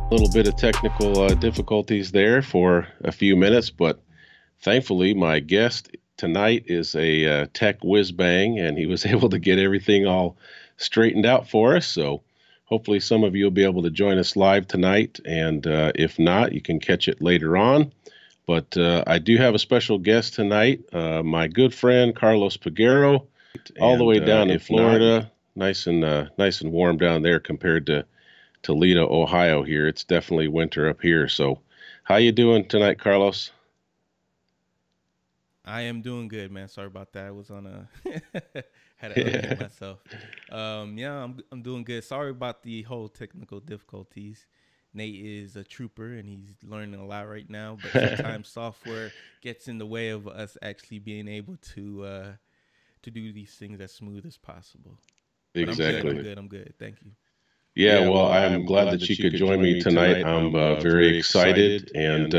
A little bit of technical difficulties there for a few minutes, but thankfully, my guest tonight is a tech whiz bang, and he was able to get everything all straightened out for us. So hopefully, some of you will be able to join us live tonight, and if not, you can catch it later on. But I do have a special guest tonight, my good friend Carlos Peguero, all the way down in Florida. Nice and warm down there compared to Toledo, Ohio. Here, it's definitely winter up here. So, how you doing tonight, Carlos? I am doing good, man. Sorry about that. I was on a had to unmute myself. Yeah, I'm doing good. Sorry about the whole technical difficulties. Nate is a trooper and he's learning a lot right now. But sometimes software gets in the way of us actually being able to do these things as smooth as possible. But I'm good. I'm Exactly. good. I'm good. Thank you. Yeah, well, I'm glad that you could join me tonight. I'm very excited, and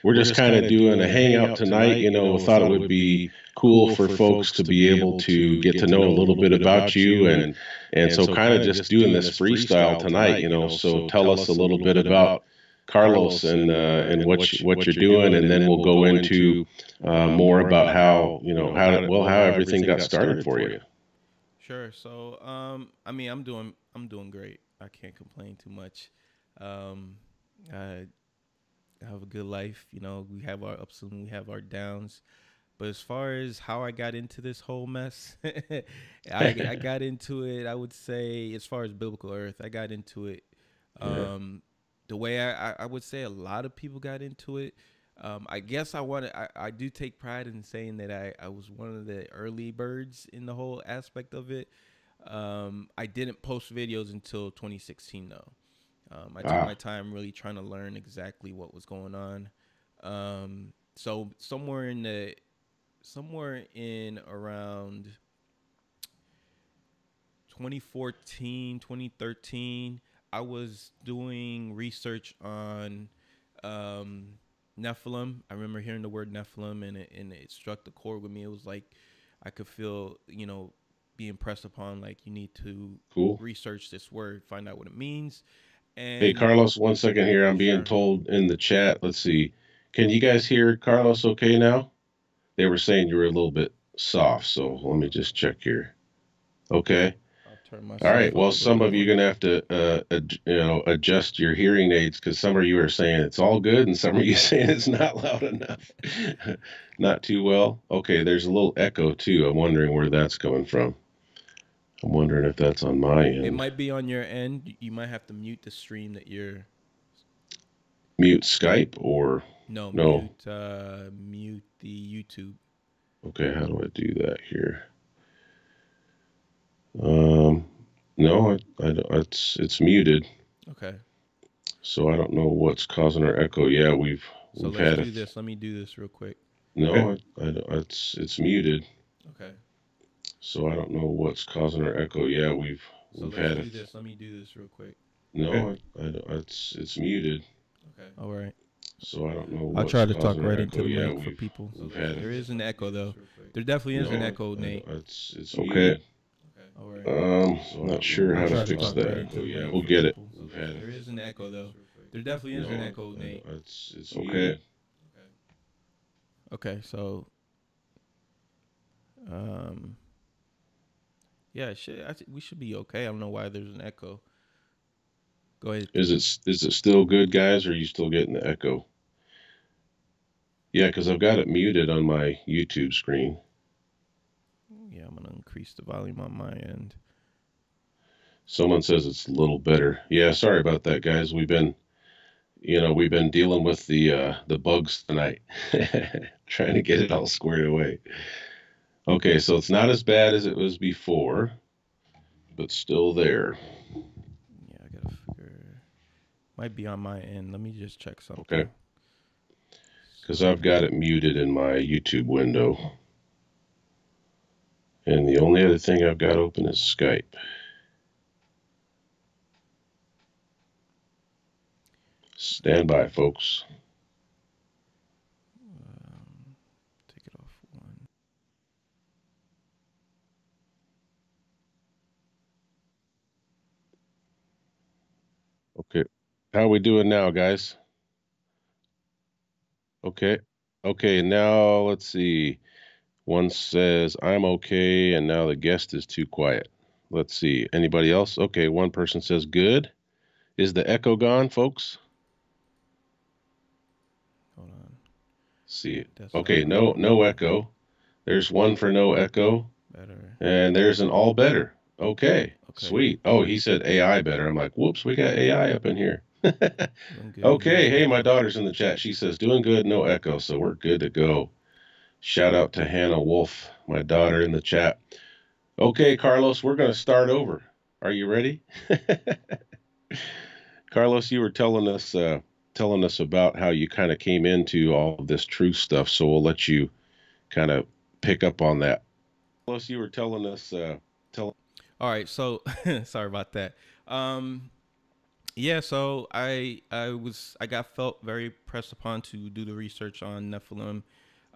we're just kind of doing a hangout tonight. We thought it would be cool for folks to be able to get to know a little bit about you, and so kind of just doing this freestyle tonight. So tell us a little bit about Carlos and what you're doing, and then we'll go into more about how everything got started for you. Sure. So, I mean, I'm doing great. I can't complain too much. Um, I have a good life. We have our ups and we have our downs. But as far as how I got into this whole mess, I got into it. I would say, as far as biblical earth, I got into it Yeah. um, the way I would say a lot of people got into it. I guess I do take pride in saying that I was one of the early birds in the whole aspect of it. I didn't post videos until 2016 though. I took Wow. my time really trying to learn exactly what was going on. So somewhere in around 2014, 2013, I was doing research on um, Nephilim. I remember hearing the word Nephilim and it struck the chord with me. It was like I could feel, be impressed upon like you need to Cool. research this word, find out what it means. Hey, And Carlos, one second here. I'm being sure. told in the chat. Let's see. Can you guys hear Carlos okay now? They were saying you were a little bit soft, so let me just check here. Okay. I'll turn All myself right. up Well, a little some of you more. are gonna have to, adjust your hearing aids because some of you are saying it's all good, and some of you saying it's not loud enough, not too well. Okay. There's a little echo too. I'm wondering where that's coming from. I'm wondering if that's on my It end. might be on your end. You might have to mute the stream that you're. Mute Skype or No, no? mute the YouTube. Okay. How do I do that here? Um, no, it's muted, Okay. so I don't know what's causing our echo. Yeah, So we've let's had a do this. Let me do this real quick. no, it's muted, Okay. so I don't know what's causing our echo. Yeah, So we've let's had a do this. Let me do this real quick. no, it's muted, Okay. All right. so I don't know I'll what's try to talk causing our right into echo. the Yeah, mic for people. we've had a There is an echo though. There definitely is an no, echo, Nate. it's okay. All right. Not sure I'll how to try to fix talk right that. into the mic We'll for get it. people. There is an echo though. There definitely is an echo, Nate. It's okay. Okay. So um yeah, we should be okay. I don't know why there's an echo. Go ahead. Is it still good, guys? Or are you still getting the echo? Yeah, because I've got it muted on my YouTube screen. Yeah, I'm gonna increase the volume on my end. Someone says it's a little better. Yeah, sorry about that, guys. We've been dealing with the bugs tonight, trying to get it all squared away. Okay, so it's not as bad as it was before, but still there. Yeah, I gotta figure. Might be on my end. Let me just check Okay, something. because I've got it muted in my YouTube window, and the only other thing I've got open is Skype. Stand by, folks. Take it off one. Okay. How we doing now, guys? Okay. Okay, now let's see. One says I'm okay, and now the guest is too quiet. Let's see. Anybody else? Okay, one person says good. Is the echo gone, folks? Hold on. See it. That's Okay, no echo. There's one for no echo, better. and there's an all better. Okay, Okay. sweet. Oh, he said AI better. I'm like, whoops, we got AI up in here. Doing good. Okay, hey, my daughter's in the chat. She says doing good, no echo, so we're good to go. Shout out to Hannah Wolf, my daughter in the chat. Okay, Carlos, we're going to start over. Are you ready? Carlos, you were telling us about how you kind of came into all of this truth stuff, so we'll let you kind of pick up on that. Carlos, you were telling us tell All right. So sorry about that. Um, yeah. So I got felt very pressed upon to do the research on Nephilim.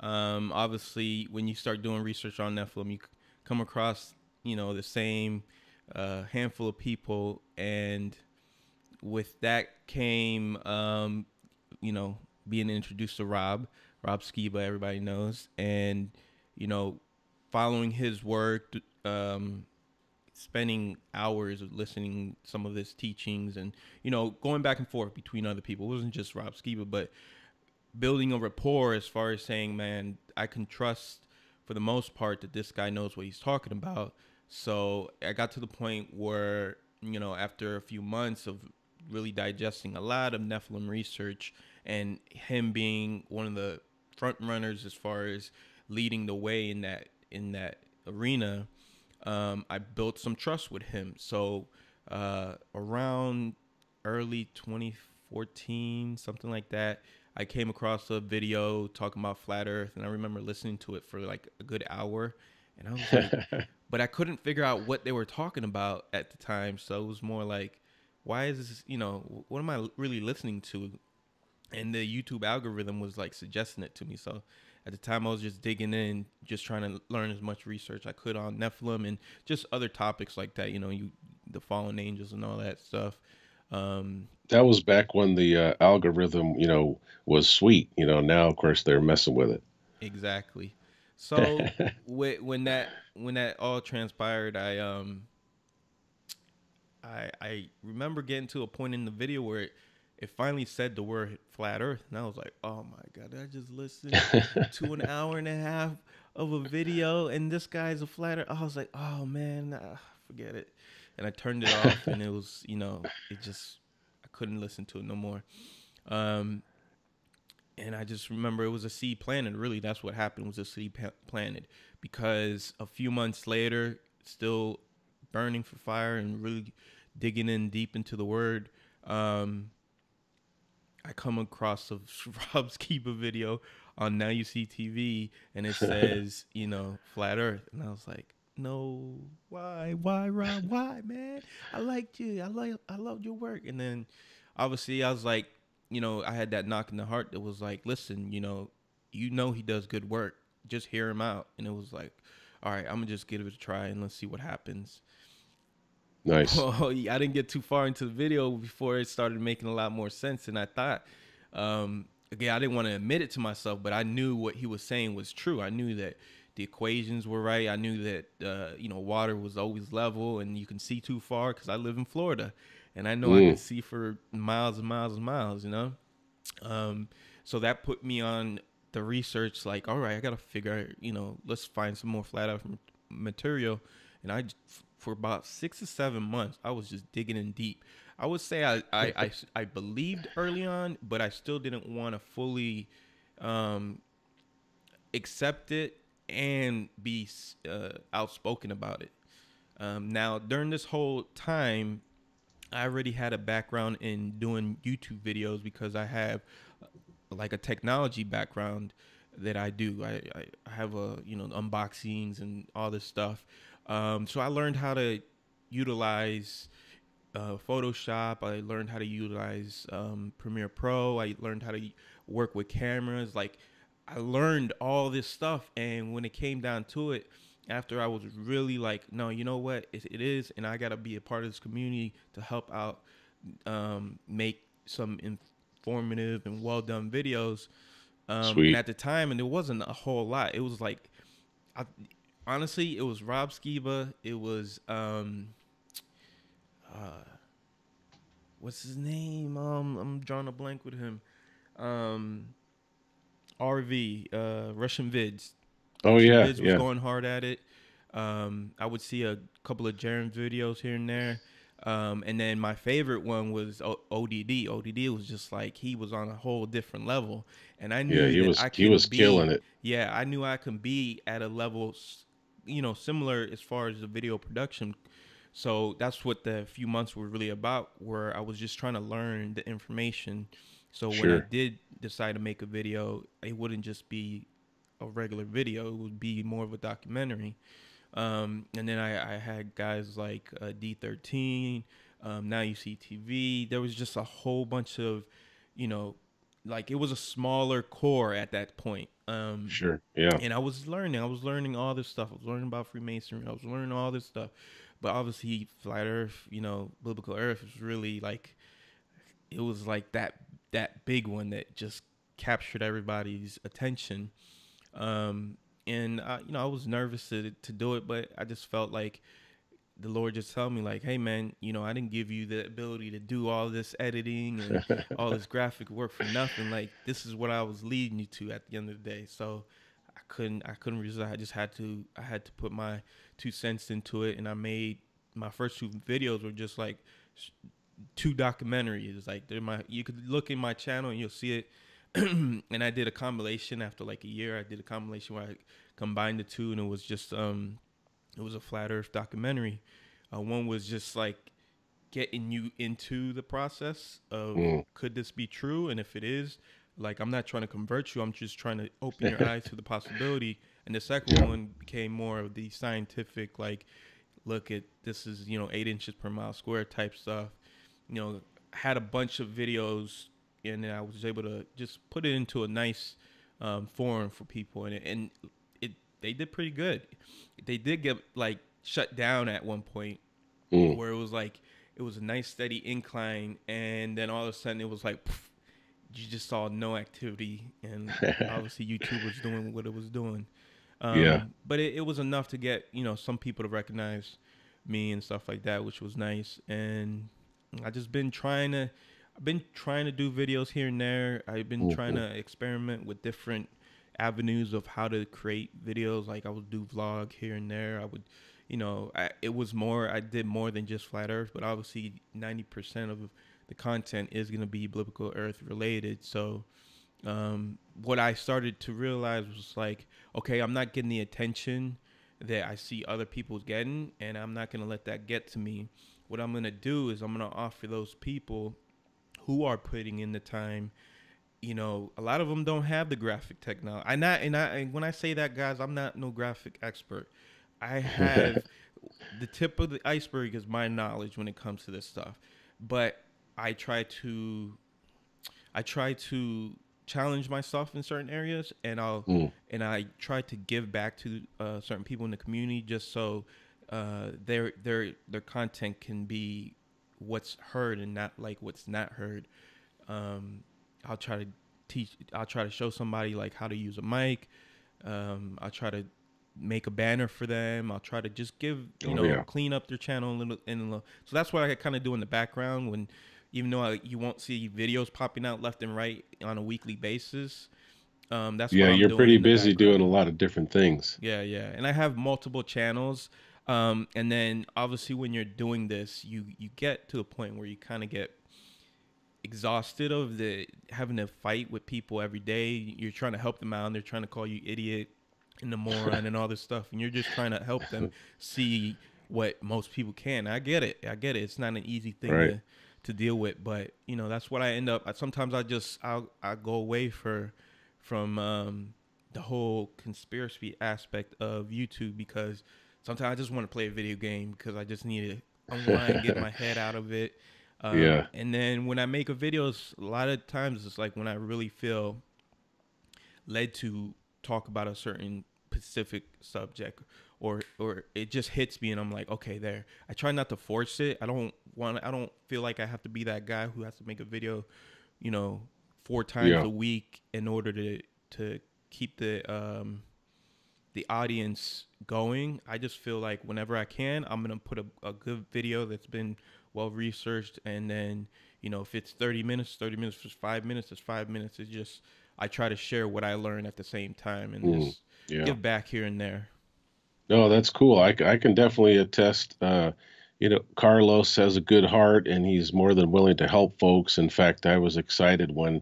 Obviously, when you start doing research on Nephilim, you come across the same handful of people, and with that came you know being introduced to Rob Skiba, everybody knows, and you know following his work, spending hours listening some of his teachings, and going back and forth between other people. It wasn't just Rob Skiba, but building a rapport as far as saying, man, I can trust for the most part that this guy knows what he's talking about. So I got to the point where, after a few months of really digesting a lot of Nephilim research and him being one of the front runners as far as leading the way in that arena, I built some trust with him. So around early 2014, something like that, I came across a video talking about flat Earth, and I remember listening to it for like a good hour, and I was like, but I couldn't figure out what they were talking about at the time. So it was more like, why is this? What am I really listening to? And the YouTube algorithm was like suggesting it to me. So at the time, I was just digging in, just trying to learn as much research I could on Nephilim and just other topics like that. The fallen angels and all that stuff. Um, that was back when the algorithm, was sweet. Now of course they're messing with exactly. So when that all transpired, I remember getting to a point in the video where it finally said the word flat Earth, and I was like, oh my god, I just listened it. to an hour and a half of a video, and this guy's a flat Earth. I was like, oh man, forget it, and I turned it off, and it was, it just I couldn't listen to it no more. Um, and I just remember it was a seed planted. Really, that's what happened, was a seed planted, because a few months later, still burning for fire and really digging in deep into the word, um, I come across a Rob Skiba video on Now You See TV, and it says, flat Earth, and I was like, no, why, Rob, why, man? I liked you, I loved your work, and then obviously I was like, I had that knock in the heart that was like, listen, he does good work, just hear him out, and it was like, all right, I'm gonna just give it a try and let's see what happens. Nice. Well, I didn't get too far into the video before it started making a lot more sense than I thought. Again, I didn't want to admit it to myself, but I knew what he was saying was true. I knew that the equations were right. I knew that water was always level, and you can see too far because I live in Florida, and I know I Mm. could see for miles and miles and miles. Um, so that put me on the research. Like, all right, I gotta figure. Let's find some more flat Earth material, and for about 6 or 7 months, I was just digging in deep. I would say I believed early on, but I still didn't want to fully um, accept it and be outspoken about it. Now, during this whole time, I already had a background in doing YouTube videos because I have like a technology background that I do. I have unboxings and all this stuff. So I learned how to utilize Photoshop. I learned how to utilize Premiere Pro. I learned how to work with cameras. Like, I learned all this stuff, and when it came down to it, after I was really like, no, you know what, it is, and I gotta be a part of this community to help out, make some informative and well done videos. And Sweet. at the time, and there wasn't a whole lot. It was like, I, honestly, it was Rob Skiba. It was uh, what's his name? I'm drawing a blank with him. Um, RV, Russian Vids. Oh Russian yeah, Vids was yeah, going hard at it. I would see a couple of Jaren videos here and there. And then my favorite one was ODD. ODD was just like, he was on a whole different level. And I yeah. knew He that was I he can was killing be, it. yeah, I knew I can be at a level, similar as far as the video production. So that's what the few months were really about, where I was just trying to learn the information. So when I Sure. did decide to make a video, it wouldn't just be a regular video; it would be more of a documentary. And then I had guys like D13, Now You See TV. There was just a whole bunch of, you know, like it was a smaller core at that point. Sure. Yeah. And I was learning. I was learning all this stuff. I was learning about Freemasonry. I was learning all this stuff. But obviously, flat Earth, biblical Earth was really like, it was like that big one that just captured everybody's attention. And I was nervous to do it, but I just felt like the Lord just told me like, hey man, I didn't give you the ability to do all this editing and all this graphic work for nothing. Like, this is what I was leading you to at the end of the day. So I couldn't resist. I had to put my 2 cents into it, and I made my first 2 videos were just like 2 documentaries. Like, you could look in my channel and you'll see it. And I did a compilation after like a year. I did a compilation where I combined the two, and it was just it was a flat Earth documentary. One was just like getting you into the process of, Mm. could this be true, and if it is, like, I'm not trying to convert you. I'm just trying to open your eyes to the possibility. And the second Yeah. one became more of the scientific, like, look at this is 8 inches per mile square type stuff. Had a bunch of videos, and then I was able to just put it into a nice forum for people, and it they did pretty good. They did get like shut down at one point, Mm. where it was a nice steady incline, and then all of a sudden it was like, poof, you just saw no activity, and obviously YouTube was doing what it was doing. Yeah. But it was enough to get some people to recognize me and stuff like that, which was nice. And I just I've been trying to do videos here and there. I've been trying Hmm. to experiment with different avenues of how to create videos. Like, I would do vlog here and there. I would, I did more than just flat Earth, but obviously 90% of the content is going to be biblical Earth related. So what I started to realize was like, okay, I'm not getting the attention that I see other people getting, and I'm not gonna let that get to me. What I'm gonna do is I'm gonna offer those people who are putting in the time. A lot of them don't have the graphic technology. And when I say that, guys, I'm not no graphic expert. I have the tip of the iceberg is my knowledge when it comes to this stuff, but I try to I try to challenge myself in certain areas, and Mm. I try to give back to certain people in the community, just so their content can be what's heard and not like what's not heard. Um, I'll try to I'll try to show somebody like how to use a mic. I'll try to make a banner for them. I'll try to just give, Oh yeah. clean up their channel a little and a little. So that's what I kind of do in the background when, even though you won't see videos popping out left and right on a weekly basis. That's Yeah. what I'm You're doing pretty in the busy doing a background. lot of different things. Yeah, yeah. And I have multiple channels. And then obviously when you're doing this, you get to a point where you kind of get exhausted of the having to fight with people every day. You're trying to help them out, and they're trying to call you idiot and the moron and all this stuff, and you're just trying to help them see what most people can. I get it. I get it. It's not an easy thing Right. to deal with, but that's what I end up. Sometimes I go away from the whole conspiracy aspect of YouTube, because sometimes I just want to play a video game because I just need to unwind, get my head out of it. Yeah. And then when I make a videos, a lot of times it's like when I really feel led to talk about a certain specific subject, or it just hits me and I'm like, okay, there. I try not to force it. I don't feel like I have to be that guy who has to make a video, you know, 4 times Yeah. a week in order to keep the audience going. I just feel like whenever I can, I'm gonna put a good video that's been well researched, and then, you know, if it's 30 minutes, 30 minutes. If it's 5 minutes, it's 5 minutes. It's just, I try to share what I learn at the same time and Mm, just yeah. give back here and there. No, that's cool. I can definitely attest. Carlos has a good heart and he's more than willing to help folks. In fact, I was excited when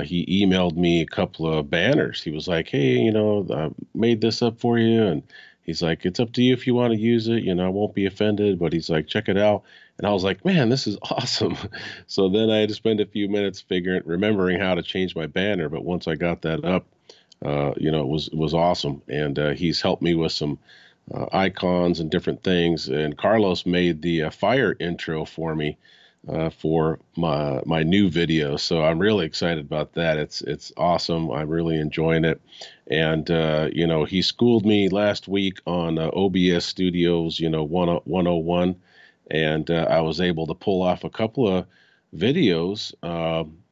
he emailed me a couple of banners. He was like, "Hey, I made this up for you," and he's like, "It's up to you if you want to use it. I won't be offended." But he's like, "Check it out," and I was like, "Man, this is awesome." So then I had to spend a few minutes remembering how to change my banner. But once I got that up, it was awesome, and he's helped me with some icons and different things. And Carlos made the fire intro for me for my new video, so I'm really excited about that. It's awesome. I'm really enjoying it, and he schooled me last week on OBS Studios, 101, and I was able to pull off a couple of videos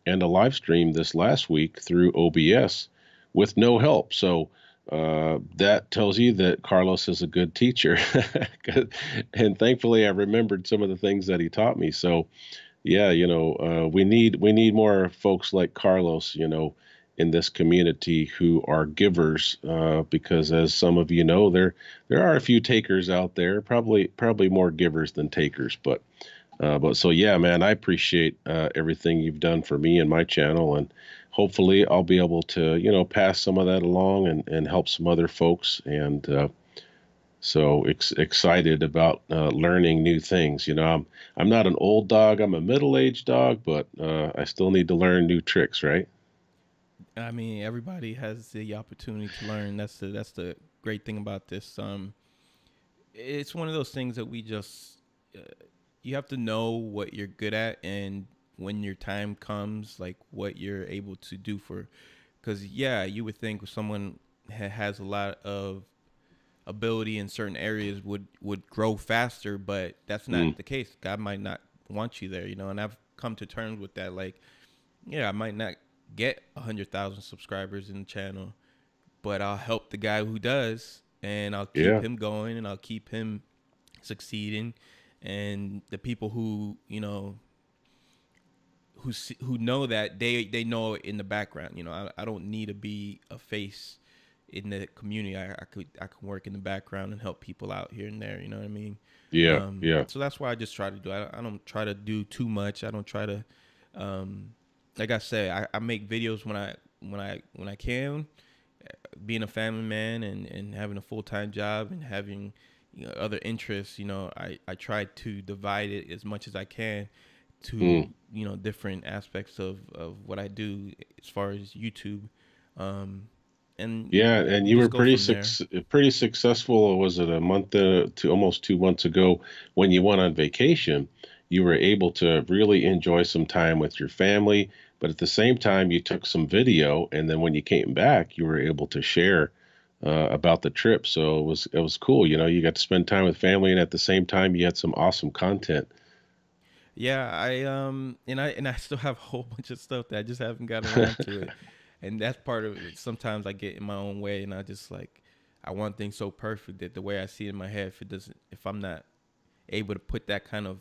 and a live stream this last week through OBS with no help. So that tells you that Carlos is a good teacher. And thankfully, I remembered some of the things that he taught me. So, yeah, we need more folks like Carlos, in this community who are givers. Because as some of you know, there are a few takers out there, probably more givers than takers. But so yeah, man, I appreciate everything you've done for me and my channel, and hopefully I'll be able to, pass some of that along and help some other folks. And so excited about learning new things. I'm not an old dog; I'm a middle-aged dog, but I still need to learn new tricks, right? I mean, everybody has the opportunity to learn. That's the great thing about this. It's one of those things that we just uh, you have to know what you're good at, and when your time comes, like what you're able to do for. Because yeah, you would think someone has a lot of ability in certain areas would grow faster, but that's Mm, not the case. God might not want you there, and I've come to terms with that. Like, yeah, I might not get 100,000 subscribers in the channel, but I'll help the guy who does, and I'll keep yeah. him going, and I'll keep him succeeding. And the people who who know that, they know it in the background. I don't need to be a face in the community. I can work in the background and help people out here and there. You know what I mean? Yeah. Yeah. So that's why I just try to do. I don't try to do too much. I don't try to. Um, like I say, I make videos when I can. Being a family man and having a full-time job and having other interests, I try to divide it as much as I can to Mm. different aspects of what I do as far as YouTube, um, and Yeah, and we you were just go from there. pretty successful. Or was it a month to almost 2 months ago when you went on vacation? You were able to really enjoy some time with your family, but at the same time, you took some video, and then when you came back, you were able to share about the trip. So it was cool. You got to spend time with family, and at the same time, you had some awesome content. Yeah, I still have a whole bunch of stuff that I just haven't gotten around to it, and that's part of it. Sometimes I get in my own way, and I just like, I want things so perfect that the way I see it in my head, if I'm not able to put that kind of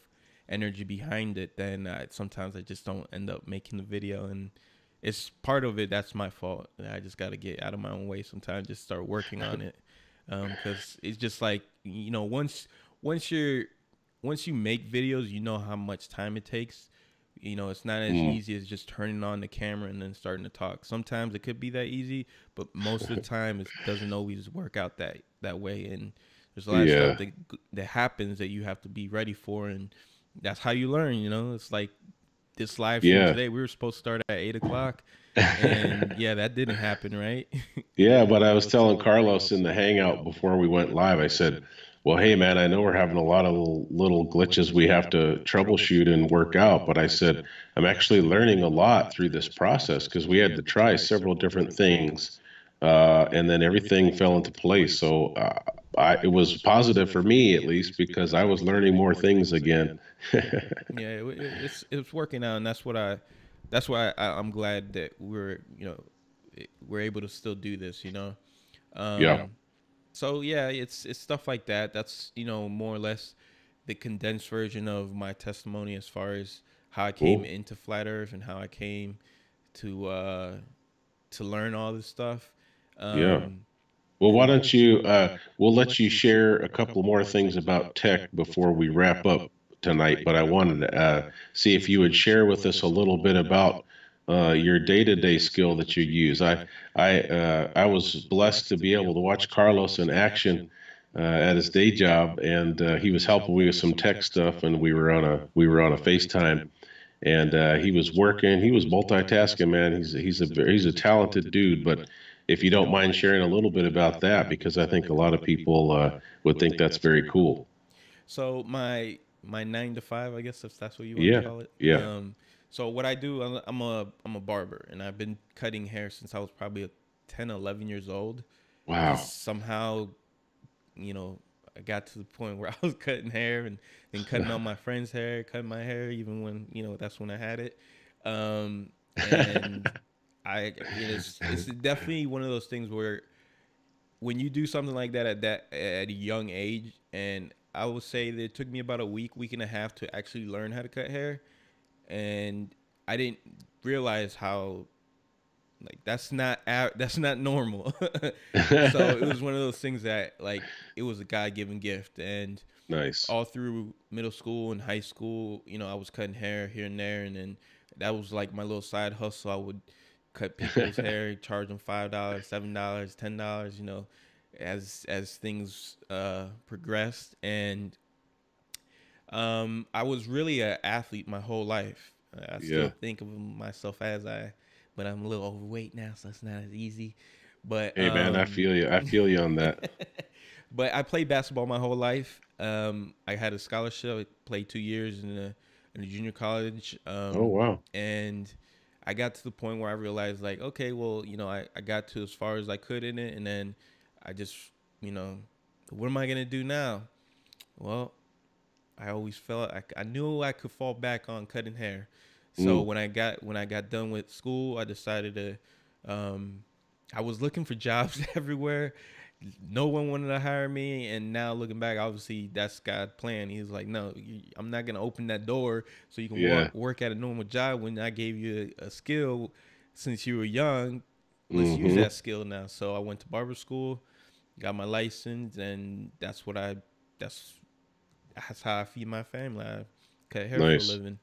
energy behind it, then sometimes I just don't end up making the video, and it's part of it. That's my fault. I just got to get out of my own way sometimes, just start working on it, because it's just like, once you're once you make videos, you know how much time it takes. It's not as Mm. easy as just turning on the camera and then starting to talk. Sometimes it could be that easy, but most of the time it doesn't always work out that way. And there's a lot of stuff Yeah, that happens that you have to be ready for, and that's how you learn. It's like this live stream yeah. today. We were supposed to start at 8 o'clock, and yeah, that didn't happen, right? Yeah, but I was telling Carlos in the hangout before we went live, I said, well, hey, man, I know we're having a lot of little glitches we have to troubleshoot and work out, but I said, I'm actually learning a lot through this process because we had to try several different things and then everything fell into place. So it was positive for me at least because I was learning more things again. Yeah, it's working out, and that's why I'm glad that we're able to still do this. Yeah. Um, so yeah, it's stuff like that. That's more or less the condensed version of my testimony as far as how I came Cool. into flat Earth and how I came to uh, to learn all this stuff. Yeah. Um, Well, why don't you? We'll let you share a couple more things about tech before we wrap up tonight. But I wanted to see if you would share with us a little bit about your day-to-day skill that you use. I was blessed to be able to watch Carlos in action at his day job, and he was helping me with some tech stuff, and we were on a FaceTime, and he was working. He was multitasking, man. He's a talented dude. But if you don't mind sharing a little bit about that, because I think a lot of people would think that's very cool. so my 9 to 5, I guess if that's what you want to Yeah, call it. yeah. So what I do, I'm a barber, and I've been cutting hair since I was probably 10, 11 years old. I Wow. just somehow, you know, I got to the point where I was cutting hair and then cutting all my friends' hair, cutting my hair, even when that's when I had it. And it's definitely one of those things where when you do something like that at a young age, and I would say that it took me about a week and a half to actually learn how to cut hair, and I didn't realize how like that's not normal. So it was one of those things that like it was a God given gift, and Nice. all through middle school and high school, I was cutting hair here and there, and then that was like my little side hustle. I would cut people's hair, charge them $5, $7, $10, as things progressed, and I was really an athlete my whole life. I still Yeah. think of myself but I'm a little overweight now, so it's not as easy. But Hey, man, I feel you. I feel you on that. but I played basketball my whole life. I had a scholarship. I played 2 years in a junior college, Oh, wow. and I got to the point where I realized, like, okay, well, I got to as far as I could in it, and then I just, you know, what am I gonna do now? Well, I always felt I knew I could fall back on cutting hair. So Mm, when I got done with school, I decided I was looking for jobs everywhere. No one wanted to hire me, and now looking back, obviously that's God's plan. He was like, "No, I'm not gonna open that door so you can yeah. work at a normal job when I gave you a skill since you were young. Let's use Mm-hmm. that skill now." So I went to barber school, got my license, and that's that's how I feed my family. I cut hair for a Nice. living.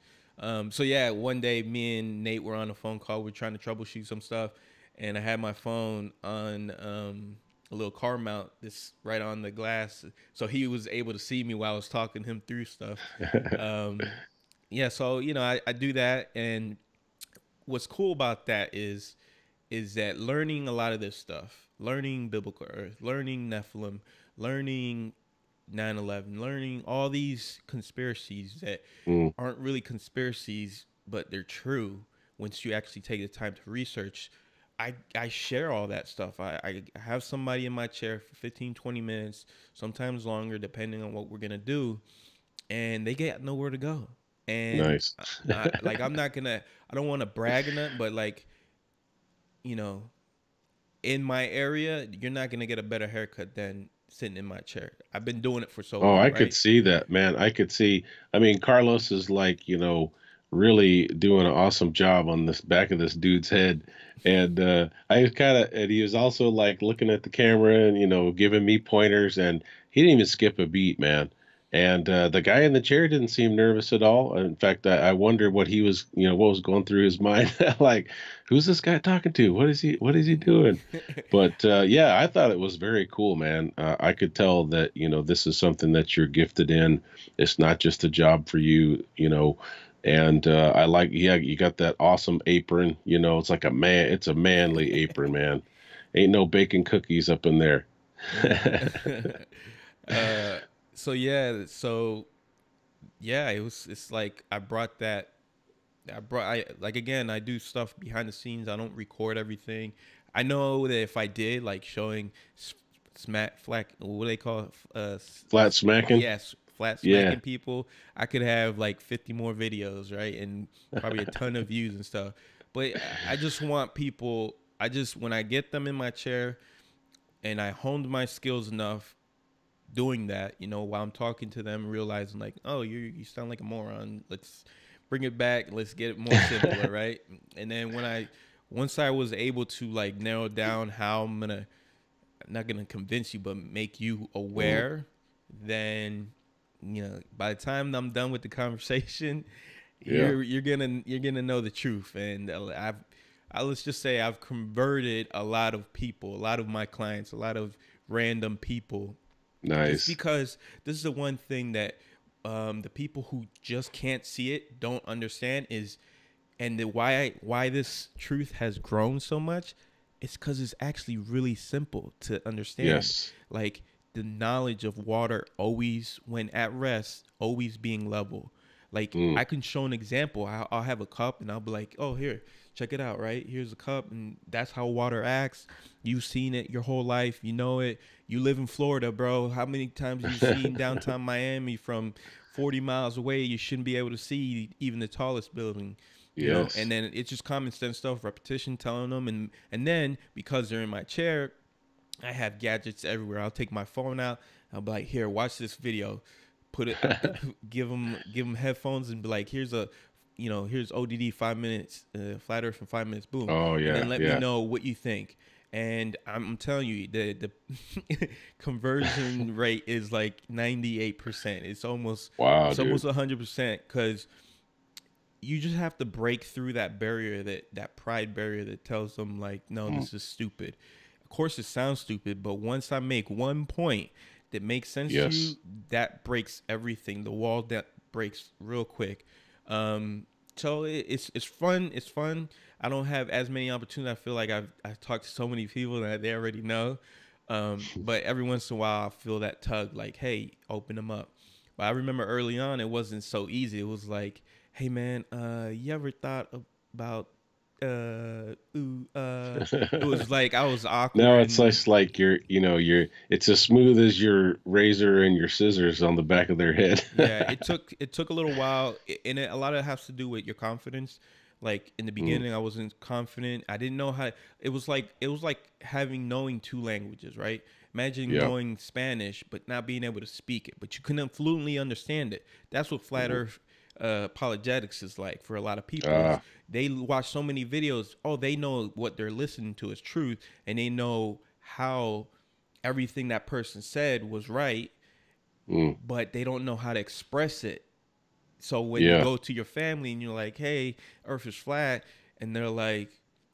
So yeah, one day me and Nate were on a phone call. We're trying to troubleshoot some stuff, and I had my phone on a little car mount that's right on the glass, so he was able to see me while I was talking him through stuff. Um, yeah, so I do that, and what's cool about that is that learning a lot of this stuff, learning biblical earth, learning Nephilim, learning 9/11, learning all these conspiracies that Mm, aren't really conspiracies, but they're true once you actually take the time to research. I share all that stuff. I have somebody in my chair for 15, 20 minutes, sometimes longer, depending on what we're going to do, and they get nowhere to go. And nice. I'm not going to, I don't want to brag or nothing, but like, you know, in my area, you're not gonna get a better haircut than sitting in my chair. I've been doing it for so Oh, long, I could right? see that, man. I could see. I mean, Carlos is like, really doing an awesome job on this back of this dude's head. And I was and he was also like looking at the camera and, giving me pointers. And he didn't even skip a beat, man. And the guy in the chair didn't seem nervous at all. In fact, I wonder what he was, what was going through his mind. Like, who's this guy talking to? What is he doing? But yeah, I thought it was very cool, man. I could tell that this is something that you're gifted in. It's not just a job for you, And I like, yeah, you got that awesome apron. It's like it's a manly apron, man. Ain't no baking cookies up in there. uh, so it's like I brought I like again I do stuff behind the scenes. I don't record everything. I know that if I did like showing what do they call it? Flat smacking. Yes, flat Yeah. smacking people, I could have like 50 more videos, right? And probably a ton of views and stuff. But I just want people, when I get them in my chair and I honed my skills enough doing that, while I'm talking to them, realizing like, oh, you sound like a moron. Let's bring it back. Let's get it more simpler, right? And then once I was able to like narrow down how I'm not gonna convince you, but make you aware, then by the time I'm done with the conversation, Yeah. you're gonna know the truth. And let's just say I've converted a lot of people, a lot of my clients, a lot of random people, just Nice. because this is the one thing that the people who just can't see it don't understand is, and why this truth has grown so much, it's because it's actually really simple to understand. Yes. Like the knowledge of water always, when at rest, always being level. Like Mm. I can show an example. I'll have a cup and I'll be like, oh, here, check it out, right? Here's a cup, and that's how water acts. You've seen it your whole life. You know it. You live in Florida, bro. How many times you've seen downtown Miami from 40 miles away? You shouldn't be able to see even the tallest building. And Yes. then it's just common sense stuff, repetition, telling them, and then because they're in my chair, I have gadgets everywhere. I'll take my phone out. I'll be like, here, watch this video. Put it, give them headphones, and be like, here's ODD 5 minutes, flat Earth in 5 minutes, boom, Oh and yeah. then let me Yeah. know what you think. And I'm telling you, the conversion rate is like 98%. Wow, It's almost dude. 100%, because you just have to break through that barrier, that pride barrier that tells them like, no, Mm. this is stupid. Of course it sounds stupid, but once I make one point that makes sense to Yes. you, that breaks everything. The wall that breaks real quick. So it's fun. It's fun. I don't have as many opportunities. I feel like I've talked to so many people that they already know. But every once in a while I feel that tug, like, hey, open them up. But I remember early on it wasn't so easy. It was like, hey man, you ever thought about it was like I was No, awkward. it's And just like it's as smooth as your razor and your scissors on the back of their head. yeah, it took a little while, and a lot of it has to do with your confidence. Like in the Mm. beginning I wasn't confident. I didn't know how. It was like having knowing two languages, right? Imagine Yeah. knowing Spanish but not being able to speak it, but you couldn't fluently understand it. That's what flat Hmm. earth apologetics is like for a lot of people. Is Ah. they watch so many videos. Oh, they know what they're listening to is truth, and they know how everything that person said was right, Mm. but they don't know how to express it. So when you Yeah. go to your family and you're like, hey, earth is flat, and they're like,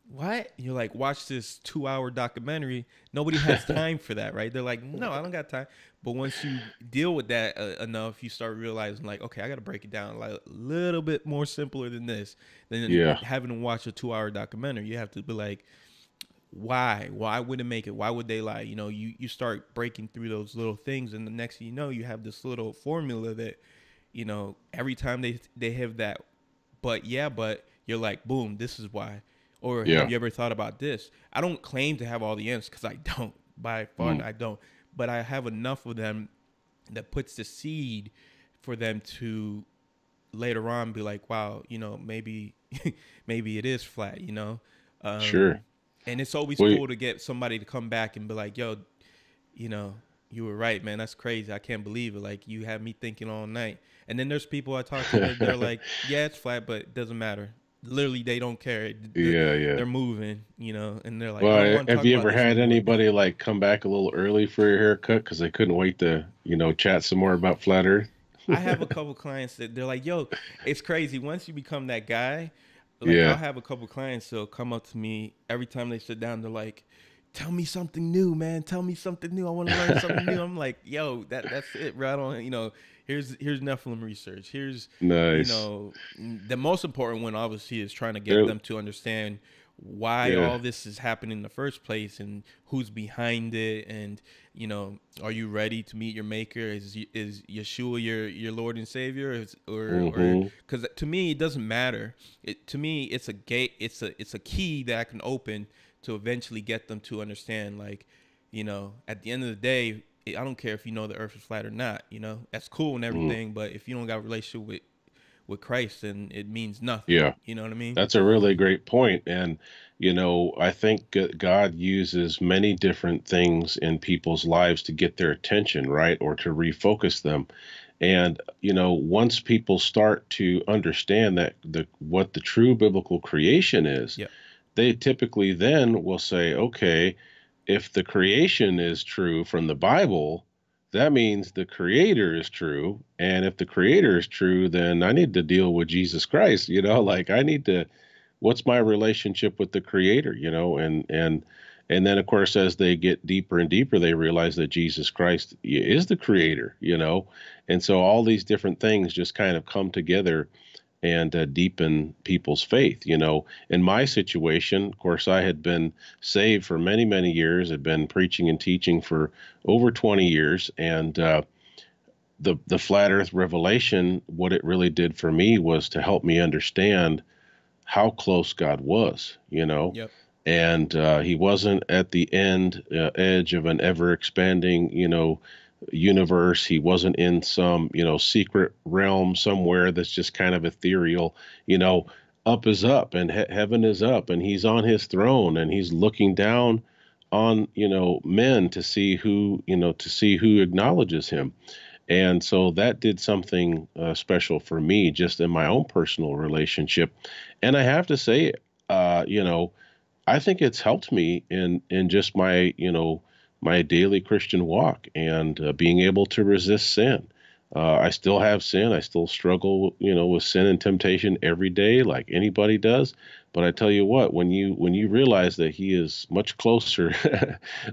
what? You're like, watch this 2-hour documentary. Nobody has time for that, right? They're like, no, I don't got time. But once you deal with that enough, you start realizing like, okay, I got to break it down like a little bit more simpler than this, than Yeah. having to watch a 2-hour documentary. You have to be like, why would it make it, why would they lie? You start breaking through those little things, and the next thing you know, you have this little formula that, every time they have that, but you're like, boom, this is why. Or have Yeah. you ever thought about this? I don't claim to have all the answers, because I don't. By far Mm. I don't, but I have enough of them that puts the seed for them to later on be like, wow, maybe maybe it is flat. Sure. um, and it's always Well, cool to get somebody to come back and be like, yo, you know, you were right, man. That's crazy. I can't believe it. Like, you had me thinking all night. And then there's people I talk to that they're like, yeah, it's flat, but it doesn't matter. Literally, they don't care. yeah, yeah. They're moving, and they're like, I don't Well, want to have talk you about ever this no had more. anybody like come back a little early for your haircut because they couldn't wait to, chat some more about flat Earth? I have a couple clients that they're like, yo, it's crazy. Once you become that guy, like I'll Yeah. have a couple clients that'll come up to me every time they sit down. They're like, tell me something new, man. Tell me something new. I want to learn something new. I'm like, yo, that's it, right on. Here's Nephilim research. Here's, Nice. the most important one obviously is trying to get They're, them to understand why yeah. all this is happening in the first place, and who's behind it, and are you ready to meet your maker? Is Yeshua your Lord and Savior? Or Hmm. because to me it doesn't matter. To me it's a gate. It's a key that I can open to eventually get them to understand, like, at the end of the day, I don't care if you know the earth is flat or not. That's cool and Mm, everything, but if you don't got a relationship with Christ, then it means nothing. yeah. You know what I mean? That's a really great point. And, I think God uses many different things in people's lives to get their attention, right? Or to refocus them. And, once people start to understand that what the true biblical creation is, Yep. they typically then will say, okay, if the creation is true from the Bible, that means the creator is true. And if the creator is true, then I need to deal with Jesus Christ, like I need to, what's my relationship with the creator, and then of course as they get deeper and deeper they realize that Jesus Christ is the creator, and so all these different things just kind of come together and deepen people's faith. In my situation, of course, I had been saved for many, many years, had been preaching and teaching for over 20 years. And the flat earth revelation, what it really did for me was to help me understand how close God was, Yep. and he wasn't at the edge of an ever expanding, universe. He wasn't in some, secret realm somewhere that's just kind of ethereal. You know, up is up and heaven is up, and he's on his throne and he's looking down on, men to see who acknowledges him. And so that did something special for me just in my own personal relationship. And I have to say, I think it's helped me in just my my daily Christian walk and being able to resist sin. I still have sin. I still struggle, with sin and temptation every day, like anybody does. But I tell you what, when you realize that He is much closer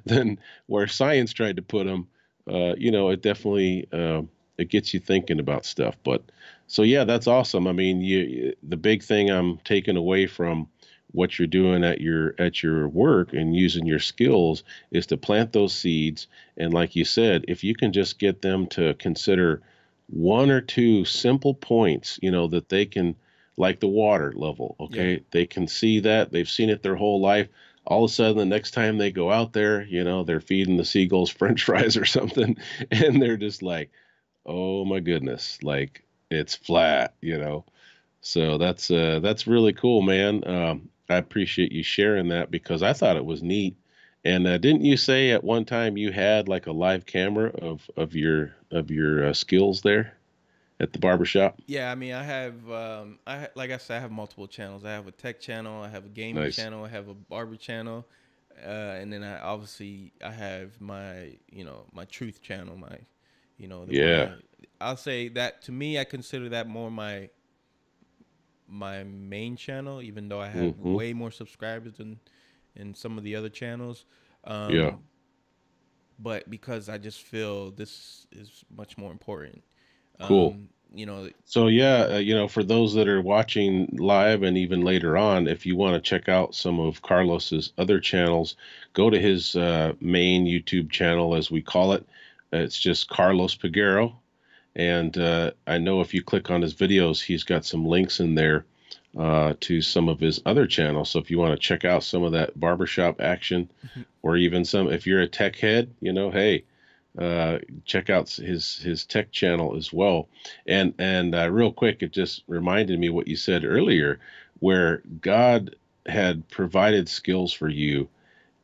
than where science tried to put Him, it definitely it gets you thinking about stuff. But so yeah, that's awesome. I mean, the big thing I'm taking away from what you're doing at your work and using your skills is to plant those seeds. And like you said, if you can just get them to consider one or two simple points, that they can, like the water level, Yeah. okay, they can see that they've seen it their whole life. All of a sudden, the next time they go out there, they're feeding the seagulls French fries or something, and they're just like, oh my goodness, like it's flat. So that's really cool, man. I appreciate you sharing that because I thought it was neat. And didn't you say at one time you had like a live camera of your skills there at the barbershop? Yeah, I mean, I have, like I said, I have multiple channels. I have a tech channel, I have a gaming Nice. channel, I have a barber channel, and then I have my, my truth channel, the one Yeah. I'll say that to me, I consider that more my main channel, even though I have Hmm. way more subscribers than in some of the other channels. Yeah. Um, but because I just feel this is much more important. Cool. Um, you know, So yeah, for those that are watching live and even later on, if you want to check out some of Carlos's other channels, go to his main YouTube channel, as we call it. It's just Carlos Peguero. And I know if you click on his videos, he's got some links in there to some of his other channels. So if you want to check out some of that barbershop action, or even if you're a tech head, hey, check out his tech channel as well. And real quick, it just reminded me what you said earlier, where God had provided skills for you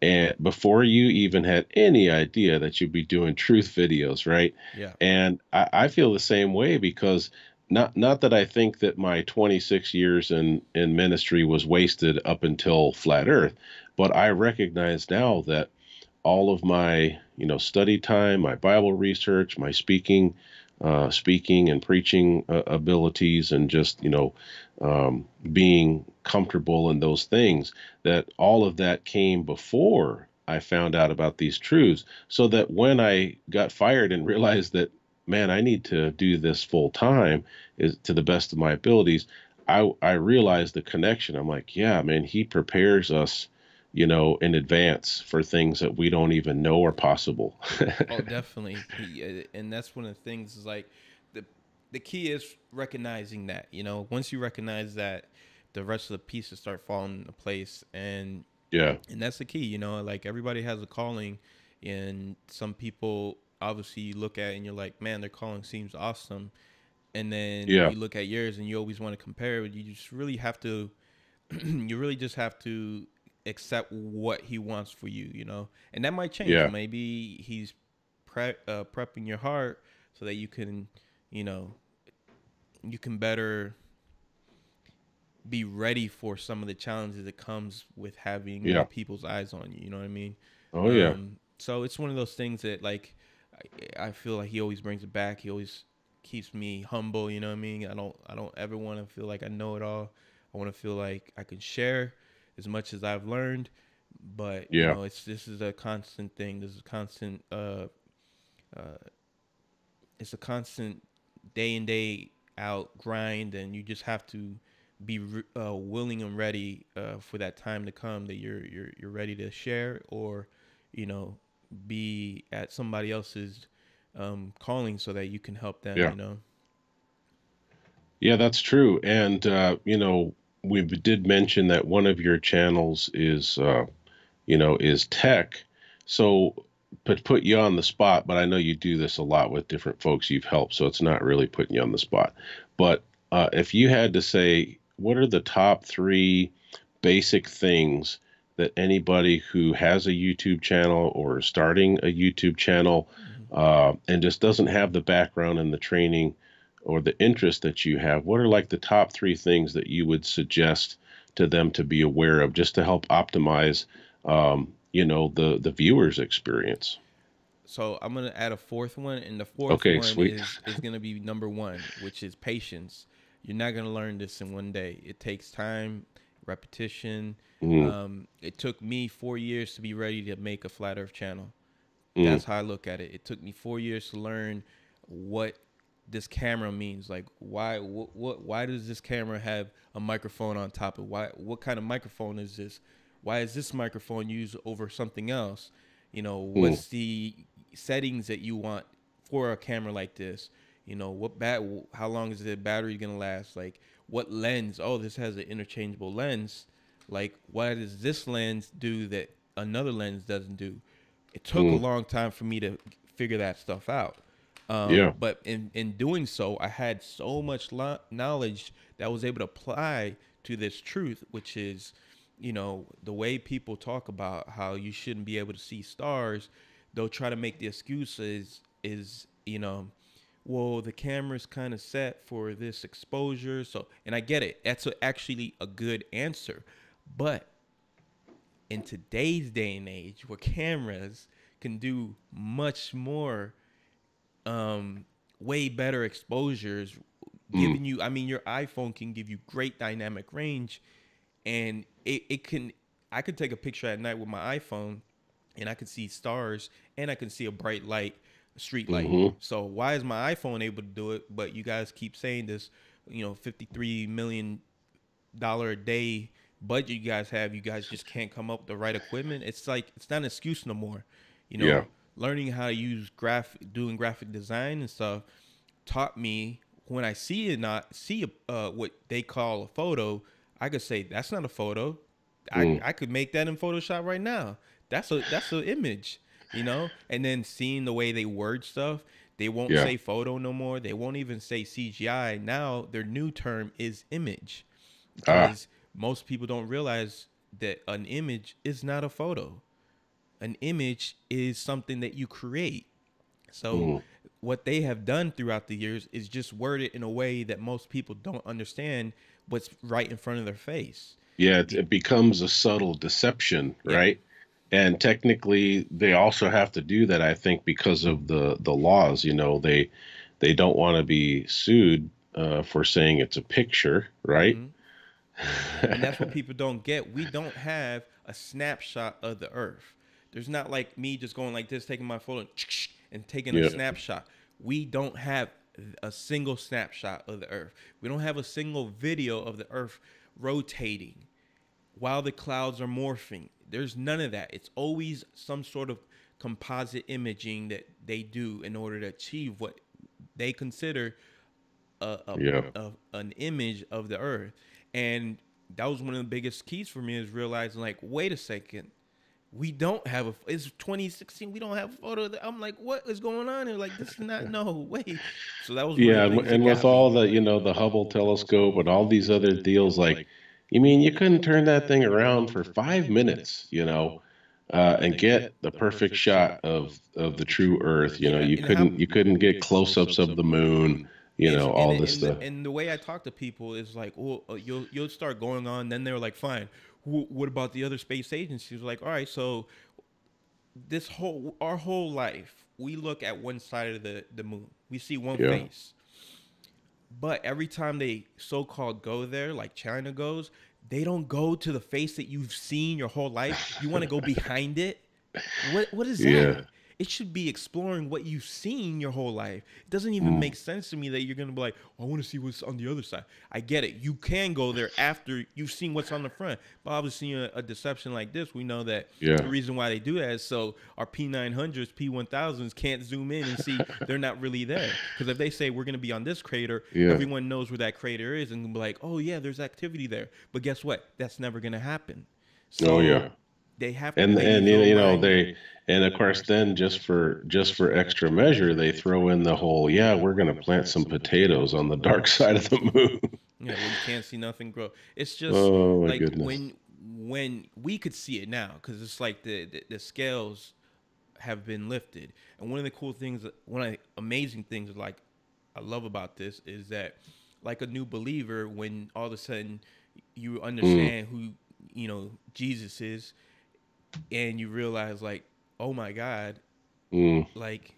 and before you even had any idea that you'd be doing truth videos, right? yeah. And I feel the same way because not that I think that my 26 years in ministry was wasted up until flat earth, but I recognize now that all of my study time, my Bible research, my speaking and preaching abilities, and just being comfortable in those things, that all of that came before I found out about these truths, so that when I got fired and realized that, man, I need to do this full time is to the best of my abilities, I realized the connection. I'm like, yeah, man, he prepares us in advance for things that we don't even know are possible. Oh, definitely. And that's one of the things is like the the key is recognizing that. Once you recognize that, the rest of the pieces start falling into place. And Yeah. And that's the key, you know, like everybody has a calling, and some people obviously you look at and you're like, man, their calling seems awesome. And then Yeah. you look at yours and you always want to compare it. You just really have to, you really just have to accept what he wants for you, you know, and that might change. Yeah. Maybe he's prepping your heart so that you can, you know, you can better be ready for some of the challenges that comes with having more Yeah. people's eyes on you. You know what I mean? Oh yeah. So it's one of those things that like I feel like he always brings it back. He always keeps me humble. You know what I mean? I don't ever want to feel like I know it all. I want to feel like I can share as much as I've learned. But you Yeah. know, this is a constant thing. This is a constant. It's a constant day in day out grind, and you just have to be willing and ready for that time to come that you're ready to share, or you know, be at somebody else's calling so that you can help them, Yeah. you know. Yeah, that's true. And we did mention that one of your channels is is tech. So put you on the spot, but I know you do this a lot with different folks you've helped, so it's not really putting you on the spot. But if you had to say, what are the top three basic things that anybody who has a YouTube channel or is starting a YouTube channel Mm-hmm. and just doesn't have the background and the training or the interest that you have, what are like the top three things that you would suggest to them to be aware of just to help optimize, the viewer's experience? So I'm gonna add a fourth one, and the fourth Okay, one sweet. is gonna be number one, which is patience. You're not gonna learn this in one day. It takes time, repetition. Mm, It took me 4 years to be ready to make a flat Earth channel. mm, That's how I look at it. It took me 4 years to learn what this camera means. Like why does this camera have a microphone on top of what kind of microphone is this? Why is this microphone used over something else? You know, mm, what's the settings that you want for a camera like this? You know, how long is the battery going to last? Like what lens? Oh, this has an interchangeable lens. Like why does this lens do that another lens doesn't do? It took a mm. long time for me to figure that stuff out. Yeah. But in doing so, I had so much knowledge that I was able to apply to this truth, which is, you know, the way people talk about how you shouldn't be able to see stars. They'll try to make the excuses is you know, well, the camera's kind of set for this exposure. So, and I get it. That's actually a good answer. But in today's day and age where cameras can do much more, um, way better exposures, Mm, giving you, I mean, your iPhone can give you great dynamic range, and it can, I could take a picture at night with my iPhone and I can see stars and I can see a bright light, street light. mm-hmm. So why is my iPhone able to do it, but you guys keep saying this, you know, $53 million a day budget you guys have, you guys just can't come up with the right equipment? It's like it's not an excuse no more. You Yeah. know, learning how to use doing graphic design and stuff taught me when I see what they call a photo, I could say that's not a photo. Mm, I could make that in Photoshop right now. That's an image, you know. And then seeing the way they word stuff, they won't yeah. say photo no more. They won't even say CGI. Now their new term is image, Ah. because most people don't realize that an image is not a photo. An image is something that you create. So Mm. what they have done throughout the years is just word it in a way that most people don't understand what's right in front of their face. Yeah, The, it becomes a subtle deception, yeah, right? And technically, they also have to do that, I think, because of the laws. They don't want to be sued for saying it's a picture, right? hmm and that's what people don't get. We don't have a snapshot of the Earth. There's not like me just going like this, taking my photo and taking a Yeah. snapshot. We don't have a single snapshot of the Earth. We don't have a single video of the Earth rotating while the clouds are morphing. There's none of that. It's always some sort of composite imaging that they do in order to achieve what they consider a, Yeah. an image of the Earth. And that was one of the biggest keys for me, is realizing like, wait a second, we don't have a. It's 2016. We don't have a photo. I'm like, what is going on here? Like, this is not. No way. So that was one of Yeah, the things that and with got me. all the, the Hubble telescope and all these other deals, like, you mean you couldn't turn that thing around for 5 minutes, and get the perfect shot of the true Earth. Yeah, You and how couldn't get close-ups of the moon, it's all this stuff. and the way I talk to people is like, well, you'll start going on. Then they're like, fine. What about the other space agencies? Like, all right, so our whole life, we look at one side of the moon. We see one Yeah. face. But every time they so-called go there, like China goes, they don't go to the face that you've seen your whole life. You want to go behind it? What is Yeah. that? It should be exploring what you've seen your whole life. It doesn't even make sense to me that you're gonna be like, oh, I want to see what's on the other side. I get it. You can go there after you've seen what's on the front. But obviously, a deception like this, we know that Yeah. the reason why they do that is so our P900s, P1000s can't zoom in and see they're not really there. Because if they say we're gonna be on this crater, Yeah. everyone knows where that crater is and be like, oh yeah, there's activity there. But guess what? That's never gonna happen. So Oh yeah. they have to And play and these little they, and of course then just for extra measure they throw in the whole, yeah, we're going to plant some potatoes on the dark side of the moon. Yeah, when you can't see nothing grow. It's just Oh my like goodness. when we could see it now, because it's like the scales have been lifted. And one of the cool things, one of the amazing things, like I love about this, is that like a new believer, when all of a sudden you understand who Jesus is, and you realize like, oh my God, like,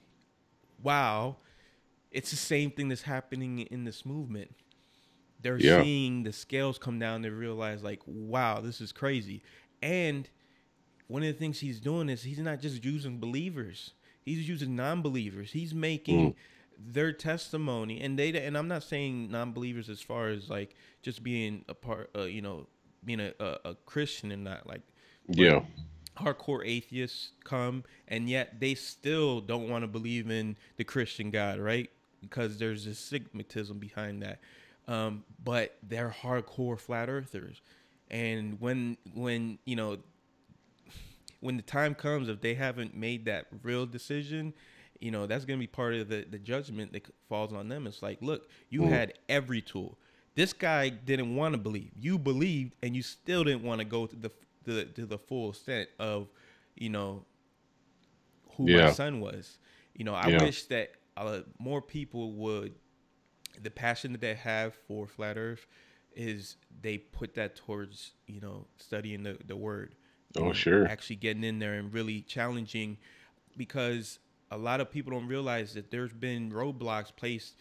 wow, it's the same thing that's happening in this movement. They're Yeah. seeing the scales come down. They realize like, wow, this is crazy. And one of the things he's doing is he's not just using believers. He's using non-believers. He's making their testimony and data. And I'm not saying non-believers as far as like just being a part, being a Christian and not like, Yeah. hardcore atheists come and yet they still don't want to believe in the Christian God, right? Because there's this stigmatism behind that. But they're hardcore flat earthers. And when the time comes, if they haven't made that real decision, that's going to be part of the judgment that falls on them. It's like, look, you had every tool. This guy didn't want to believe. You believed, and you still didn't want to go to the full extent of, who Yeah. my son was. I Yeah. wish that more people would, the passion that they have for flat Earth is they put that towards, studying the word. Oh, sure. Actually getting in there and really challenging, because a lot of people don't realize that there's been roadblocks placed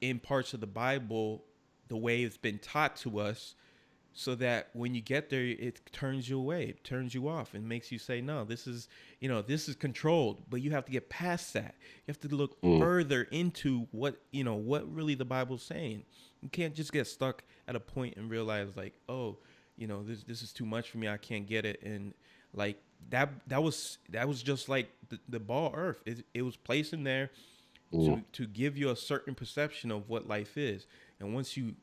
in parts of the Bible the way it's been taught to us, so that when you get there, it turns you away, it turns you off, and makes you say, no, this is controlled. But you have to get past that. You have to look further into what really the Bible's saying. You can't just get stuck at a point and realize like, oh, this is too much for me. I can't get it. And like that was just like the ball earth. It was placed in there to give you a certain perception of what life is. And once you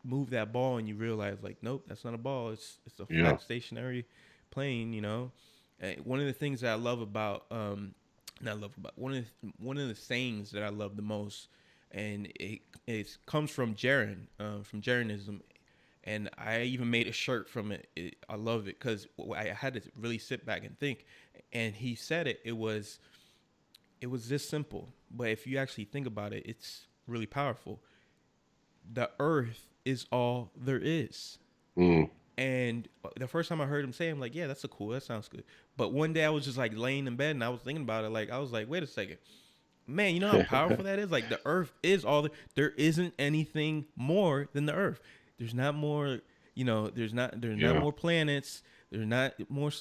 move that ball and you realize like, nope, that's not a ball. It's a flat stationary plane. And one of the things that I love about one of the sayings that I love the most, and it comes from Jaron, from Jaronism, and I even made a shirt from it. I love it because I had to really sit back and think. And he said it. It was this simple, but if you actually think about it, it's really powerful. The earth is all there is. And the first time I heard him say it, I'm like, yeah, that sounds good. But one day I was just like laying in bed and I was thinking about it. Like, I was like, wait a second, man, you know how powerful that is? Like, the earth is all there isn't anything more than the earth. There's not more, there's not more planets. There's not more.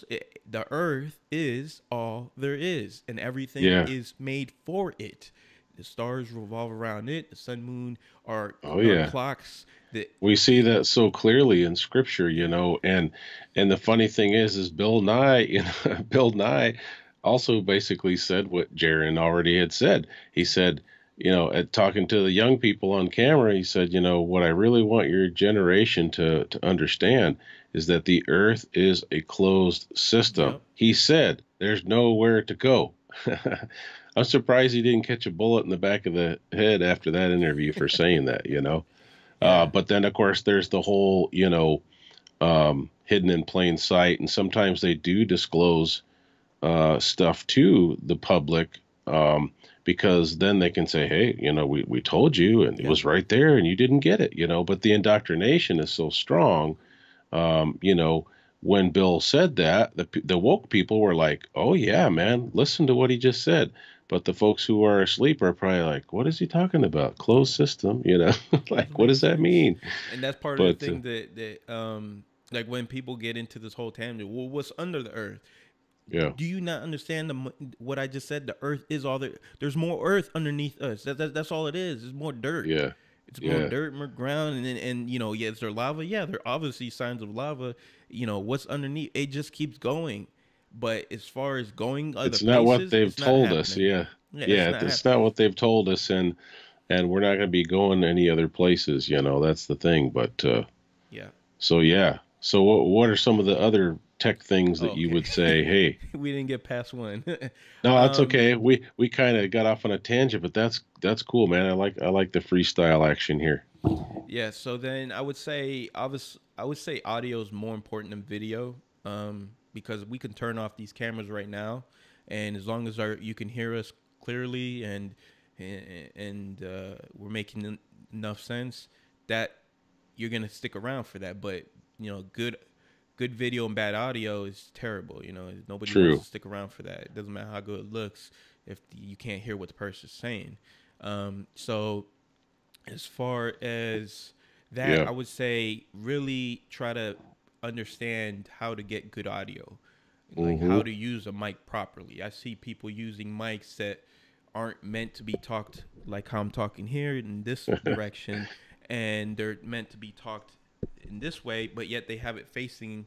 The earth is all there is, and everything is made for it. The stars revolve around it. The sun, moon are clocks. We see that so clearly in Scripture, and the funny thing is Bill Nye, Bill Nye also basically said what Jaron already had said. He said, at talking to the young people on camera, he said, what I really want your generation to understand is that the Earth is a closed system. Yep. He said, there's nowhere to go. I'm surprised he didn't catch a bullet in the back of the head after that interview for saying that. Yeah. But then, of course, there's the whole, hidden in plain sight. And sometimes they do disclose stuff to the public, because then they can say, hey, we told you and it Yep. was right there and you didn't get it. But the indoctrination is so strong. um, you know when Bill said that, the woke people were like, oh yeah, man, listen to what he just said. But the folks who are asleep are probably like, what is he talking about, closed Yeah. system? Like, Doesn't what make does that sense. mean? And that's part of the But thing that like when people get into this whole tangent, well, what's under the earth? yeah, Do you not understand what I just said? The earth is all there. There's more earth underneath us. That's all it is. It's more dirt. yeah, It's more yeah. dirt, more ground, and yeah, is there lava? Yeah, there are obviously signs of lava. What's underneath? It just keeps going. But as far as going other It's not what places, they've it's not told us. happening. Yeah, Yeah, it's yeah. not It's not happening. what they've told us, and we're not going to be going any other places. That's the thing. But Yeah. so yeah. So what are some of the other tech things that you Okay. would say? Hey, We didn't get past one. no, that's um, okay. We kind of got off on a tangent, but that's cool, man. I like the freestyle action here. yeah. So then I would say audio is more important than video. Because we can turn off these cameras right now, and as long as you can hear us clearly and we're making enough sense, that you're gonna stick around for that. But good video and bad audio is terrible. Nobody wants to True. stick around for that. It doesn't matter how good it looks if you can't hear what the person's saying. So as far as that, Yeah. I would say really try to understand how to get good audio, like how Mm-hmm. to use a mic properly. I see people using mics that aren't meant to be talked like how I'm talking here in this direction, and they're meant to be talked in this way, but yet they have it facing.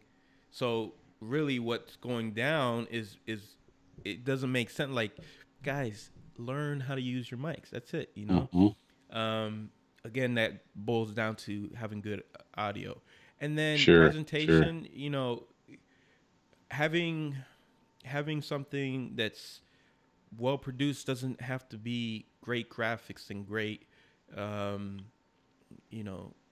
So really, what's going down is it doesn't make sense. Like, guys, learn how to use your mics. That's it. Mm-hmm. Um, Again, that boils down to having good audio, and then Sure. Sure. presentation. Having having something that's well produced doesn't have to be great graphics and great, um,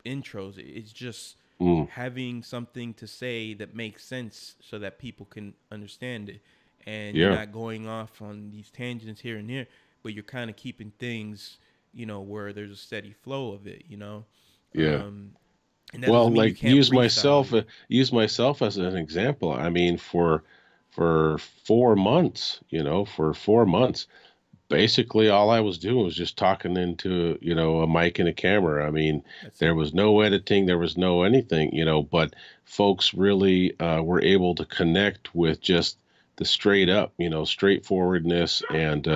intros. It's just Mm. having something to say that makes sense so that people can understand it, and you're Yeah. not going off on these tangents here and there, but you're kind of keeping things, where there's a steady flow of it. Yeah. Um, and that Well, doesn't mean you like can't freestyle either. use myself as an example. I mean, for 4 months, for 4 months, basically all I was doing was just talking into, a mic and a camera. I mean, That's there it. was no editing, there was no anything, but folks really were able to connect with just the straight up, straightforwardness, and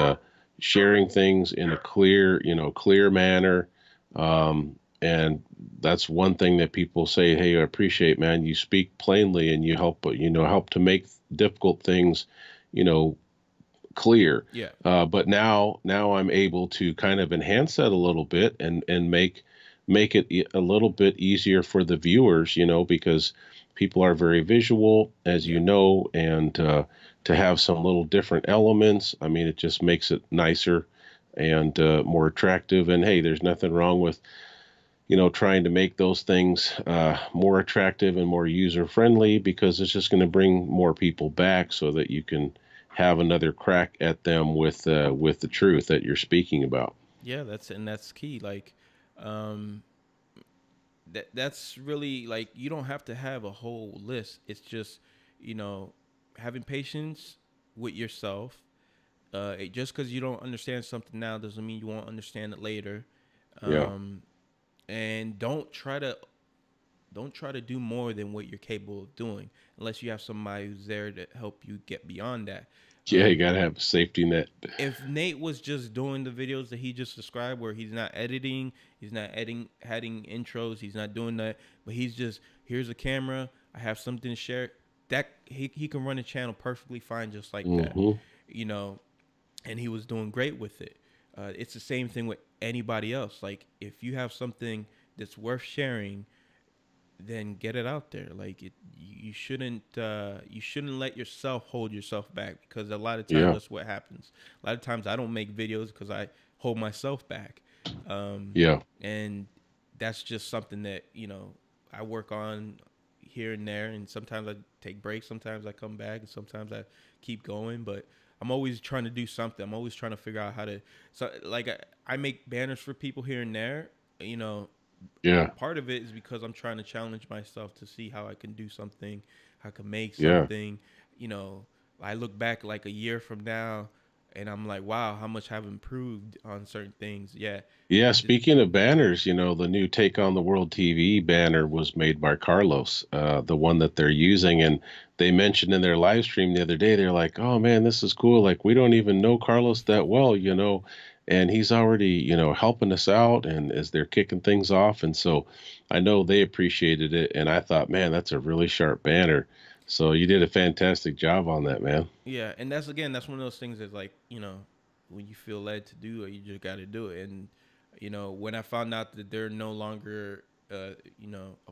sharing things in a clear manner. And that's one thing that people say, hey, I appreciate, man, you speak plainly and you help to make difficult things, you know, clear. Yeah. But now I'm able to kind of enhance that a little bit, and make it a little bit easier for the viewers, because people are very visual, as Yeah. and to have some little different elements. I mean, it just makes it nicer and more attractive. And hey, there's nothing wrong with trying to make those things more attractive and more user friendly, because it's just going to bring more people back so that you can have another crack at them with the truth that you're speaking about. Yeah, that's key. Like, um, that's really like you don't have to have a whole list. It's just you know having patience with yourself. Just because you don't understand something now doesn't mean you won't understand it later. Yeah. Um, and don't try to do more than what you're capable of doing unless you have somebody who's there to help you get beyond that. Yeah, you Um, got to have a safety net. if Nate was just doing the videos that he just described, where he's not editing, he's not adding intros, he's not doing that, but he's just here's a camera, I have something to share. That he can run a channel perfectly fine just like that, Hmm. you know, and he was doing great with it. It's the same thing with anybody else. Like if you have something that's worth sharing, then get it out there. Like you shouldn't let yourself hold yourself back, because a lot of times Yeah. that's what happens. A lot of times I don't make videos because I hold myself back, Yeah. and that's just something that I work on here and there. And sometimes I take breaks, sometimes I come back, and sometimes I keep going. But I'm always trying to do something. I'm always trying to figure out how to. So like I make banners for people here and there. You know, Yeah. part of it is because I'm trying to challenge myself to see how I can do something, how I can make Yeah. something. You know, I look back like a year from now, and I'm like, wow, how much I've improved on certain things. Yeah, Yeah, it, speaking of banners, the new Take on the World TV banner was made by Carlos, the one that they're using. And they mentioned in their live stream the other day, they're like, oh man, this is cool. Like, we don't even know Carlos that well, and he's already, helping us out and as they're kicking things off. And so I know they appreciated it. And I thought, man, that's a really sharp banner. So you did a fantastic job on that, man. yeah, and that's one of those things that's like, when you feel led to do it, you just got to do it. And when I found out that they're no longer a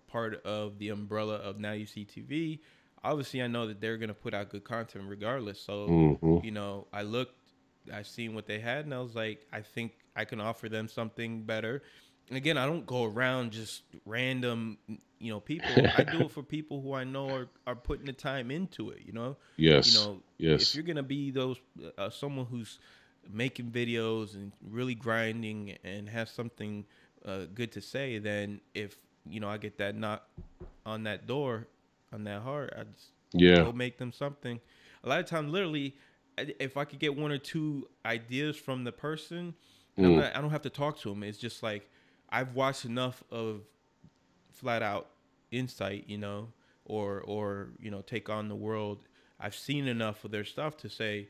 part of the umbrella of Now You See TV, obviously I know that they're gonna put out good content regardless. So Hmm. I looked, I seen what they had, and I was like, I think I can offer them something better. And again, I don't go around just random, people. I do it for people who I know are putting the time into it. You Yes. know, if Yes. you're gonna be those someone who's making videos and really grinding and has something good to say, then if I get that knock on that door, on that heart, I just Yeah. go make them something. A lot of times, literally, if I could get one or two ideas from the person, and Mm. I don't have to talk to them. It's just like I've watched enough of Flat Out Insight, or Take on the World. I've seen enough of their stuff to say,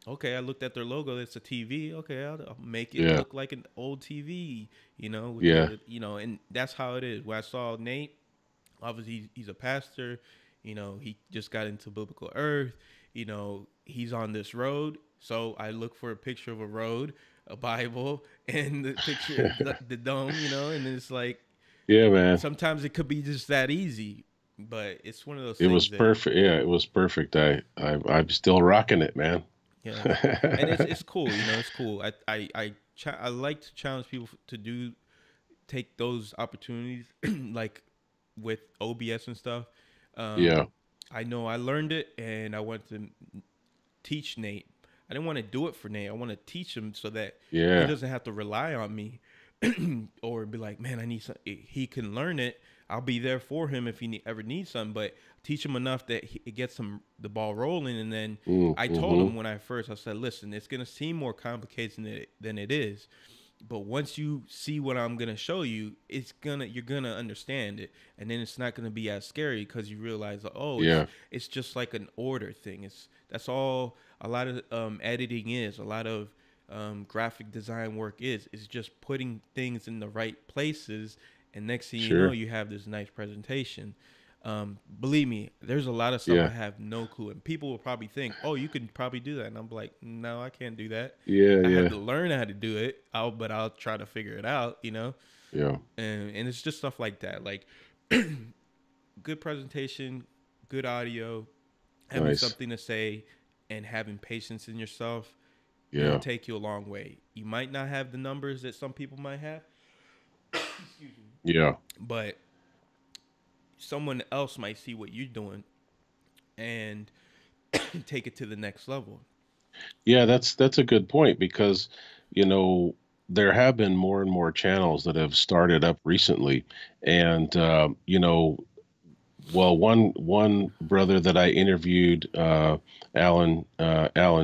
okay, I looked at their logo. It's a TV. Okay, I'll make it Yeah. look like an old TV. With Yeah. and that's how it is. When I saw Nate, obviously he's a pastor. He just got into biblical earth. He's on this road. So I look for a picture of a road, a Bible, and the picture, the dome. And it's like Yeah, man. sometimes it could be just that easy, but it's one of those It was things that perfect. Yeah, it was perfect. I'm still rocking it, man. yeah, and it's cool. It's cool. I like to challenge people to take those opportunities, like with OBS and stuff. Um, Yeah. I know I learned it, and I want to teach Nate. I didn't want to do it for Nate. I want to teach him so that he Yeah. doesn't have to rely on me, or be like, man, I need some. He can learn it. I'll be there for him if he ever needs something. But teach him enough that it gets him the ball rolling. And then I told Mm-hmm. him I said, listen, it's gonna seem more complicated than it is. But once you see what I'm gonna show you, you're gonna understand it, and then it's not gonna be as scary because you realize, oh, Yeah. it's just like an order thing. That's all a lot of editing is. A lot of graphic design work is just putting things in the right places, and next thing you know, Sure. you have this nice presentation. Believe me, there's a lot of stuff I Yeah. have no clue, and people will probably think, "Oh, you can probably do that," and I'm like, "No, I can't do that. Yeah. I had Yeah. to learn how to do it. But I'll try to figure it out." Yeah. And it's just stuff like that, like good presentation, good audio, having Nice. something to say, and having patience in yourself. It'll Yeah. take you a long way. You might not have the numbers that some people might have, excuse me, Yeah. but someone else might see what you're doing and take it to the next level. Yeah. That's a good point because, you know, there have been more and more channels that have started up recently, and well, one brother that I interviewed, Alan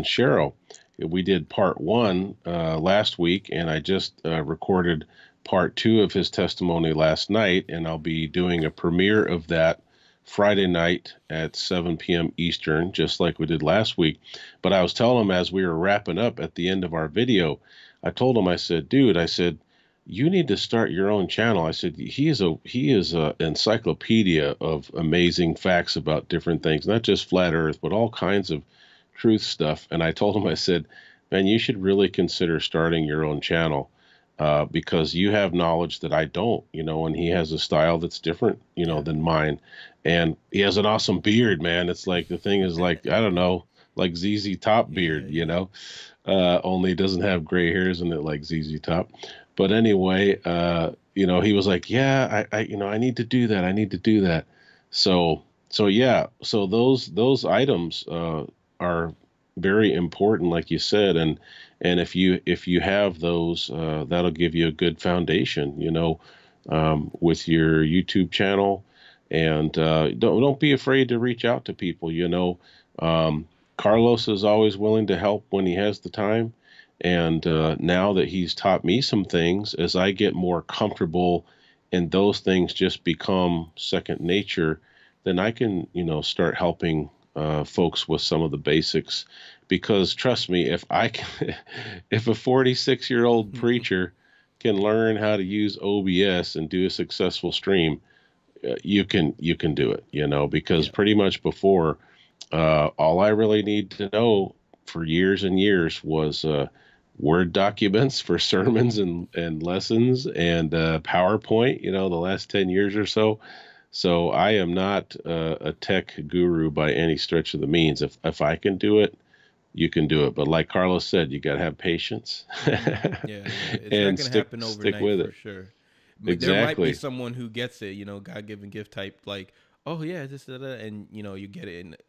Sherrill, we did part one last week, and I just recorded part two of his testimony last night, and I'll be doing a premiere of that Friday night at 7 p.m. Eastern, just like we did last week. But I was telling him as we were wrapping up at the end of our video, I told him, I said, dude, I said, you need to start your own channel. I said he is a encyclopedia of amazing facts about different things, not just flat Earth, but all kinds of truth stuff. And I told him, I said, man, you should really consider starting your own channel, because you have knowledge that I don't, and he has a style that's different, Yeah. than mine. And he has an awesome beard, man. It's like the thing is like, I don't know, like ZZ Top Yeah, beard, yeah. only it doesn't have gray hairs in it like ZZ Top. But anyway, he was like, yeah, I need to do that. I need to do that. So, so yeah, so those items are very important, like you said, and if you have those, that'll give you a good foundation, with your YouTube channel, and don't be afraid to reach out to people. Carlos is always willing to help when he has the time, and now that he's taught me some things, as I get more comfortable, and those things just become second nature, then I can start helping folks with some of the basics, because trust me, if I can, if a 46-year-old preacher can learn how to use OBS and do a successful stream, you can do it, because Yeah. pretty much before, all I really need to know for years and years was Word documents for sermons and lessons, and PowerPoint, the last 10 years or so. So I am not a tech guru by any stretch of the means. If I can do it, you can do it. But like Carlos said, you got to have patience Yeah, yeah. It's not and gonna stick happen stick overnight with for it. sure. But there might be Exactly. someone who gets it, God given gift type, like, oh yeah, this, that, and you get it.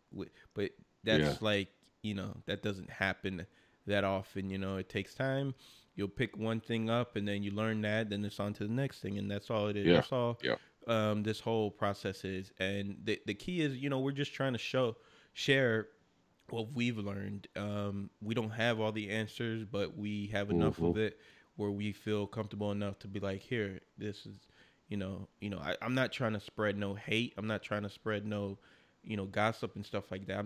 But Yeah. that's like, that doesn't happen that often. It takes time. You'll pick one thing up, and then you learn that, then it's on to the next thing, and that's all it is. Yeah. That's all. Yeah. This whole process is, and the key is, we're just trying to share what we've learned. We don't have all the answers, but we have enough Hmm. of it where we feel comfortable enough to be like, here, this is, I'm not trying to spread no hate. I'm not trying to spread no, gossip and stuff like that. Hmm.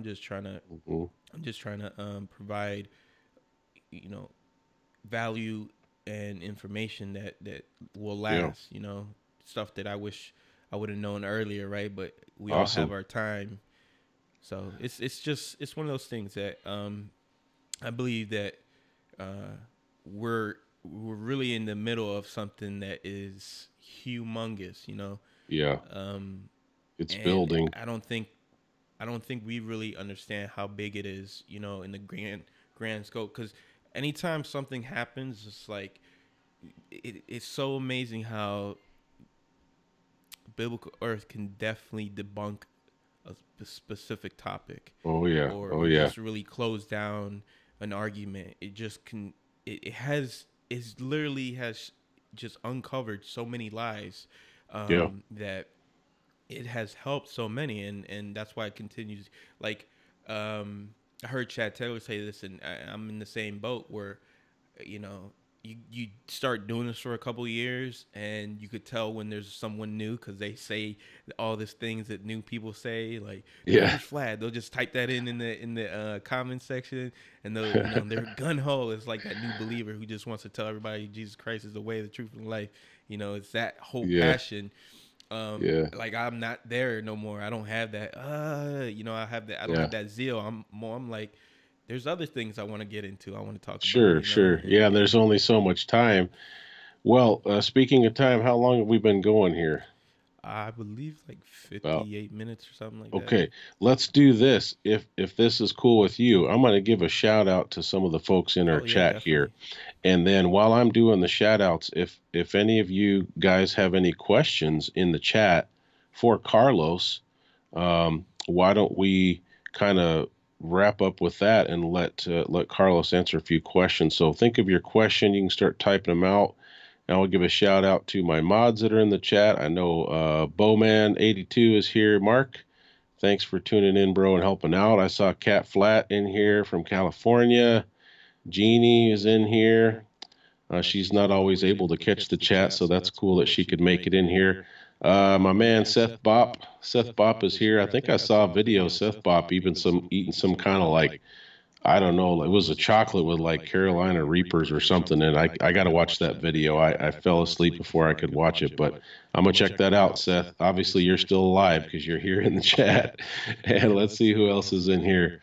I'm just trying to provide, you know, value and information that will Yeah. last. Stuff that I wish I would have known earlier, right? But we all have Awesome. our time, so it's one of those things that I believe that uh, we're really in the middle of something that is humongous, Yeah. um, It's and building. I don't think we really understand how big it is, in the grand scope. Because anytime something happens, it's like it's so amazing how biblical Earth can definitely debunk a specific topic, Oh yeah. Oh or yeah. just really close down an argument. It just can. It literally has just uncovered so many lies, Yeah. that it has helped so many, and that's why it continues. Like, I heard Chad Taylor say this, and I'm in the same boat where, you know, you start doing this for a couple of years, and you could tell when there's someone new because they say all these things that new people say, like the earth Yeah. is flat. They'll just type that in the comment section, and they'll, they're gun ho. It's like that new believer who just wants to tell everybody Jesus Christ is the way, the truth, and life. It's that whole Yeah. passion. Yeah. Like, I'm not there no more. I don't have that. I don't Yeah. have that zeal. I'm like, there's other things I want to get into. I want to talk about. Sure. Sure. Yeah. And And there's only so much time. Well, speaking of time, how long have we been going here? I believe like About 58 minutes or something like that. Okay, let's do this. If this is cool with you, I'm going to give a shout out to some of the folks in our Oh yeah, chat here. definitely. And then while I'm doing the shout outs, if any of you guys have any questions in the chat for Carlos, why don't we kind of wrap up with that and let Carlos answer a few questions. So think of your question, you can start typing them out. I will give a shout out to my mods that are in the chat. I know Bowman82 is here. Mark, thanks for tuning in, bro, and helping out. I saw Cat Flat in here from California. Jeannie is in here. She's She's not not always always able able to to catch catch the the chat, chat, so so that's that's cool cool that that she she could could make make it it in in here. here. My My man man Seth Seth Bop. Bop. Seth Seth Bop Bop is is here. I here. I think think I I saw a saw a video of video of Seth Seth Bop Bop even even some some eating eating some some kind kind of of like, like, I I don't don't know, know, it like, it was a was a chocolate chocolate with with like like Carolina Carolina Reapers or Reapers or something, something, and and I got to I got to watch watch that that video. video. I I fell fell asleep asleep before I before I could could watch watch it, it, but but I'm gonna I'm gonna check check that that out, out, Seth. Seth. Obviously, Obviously, you're you're still still alive alive because because you're you're here here in in the the chat. chat. And And let's let's see see who who else else is is in in here. here.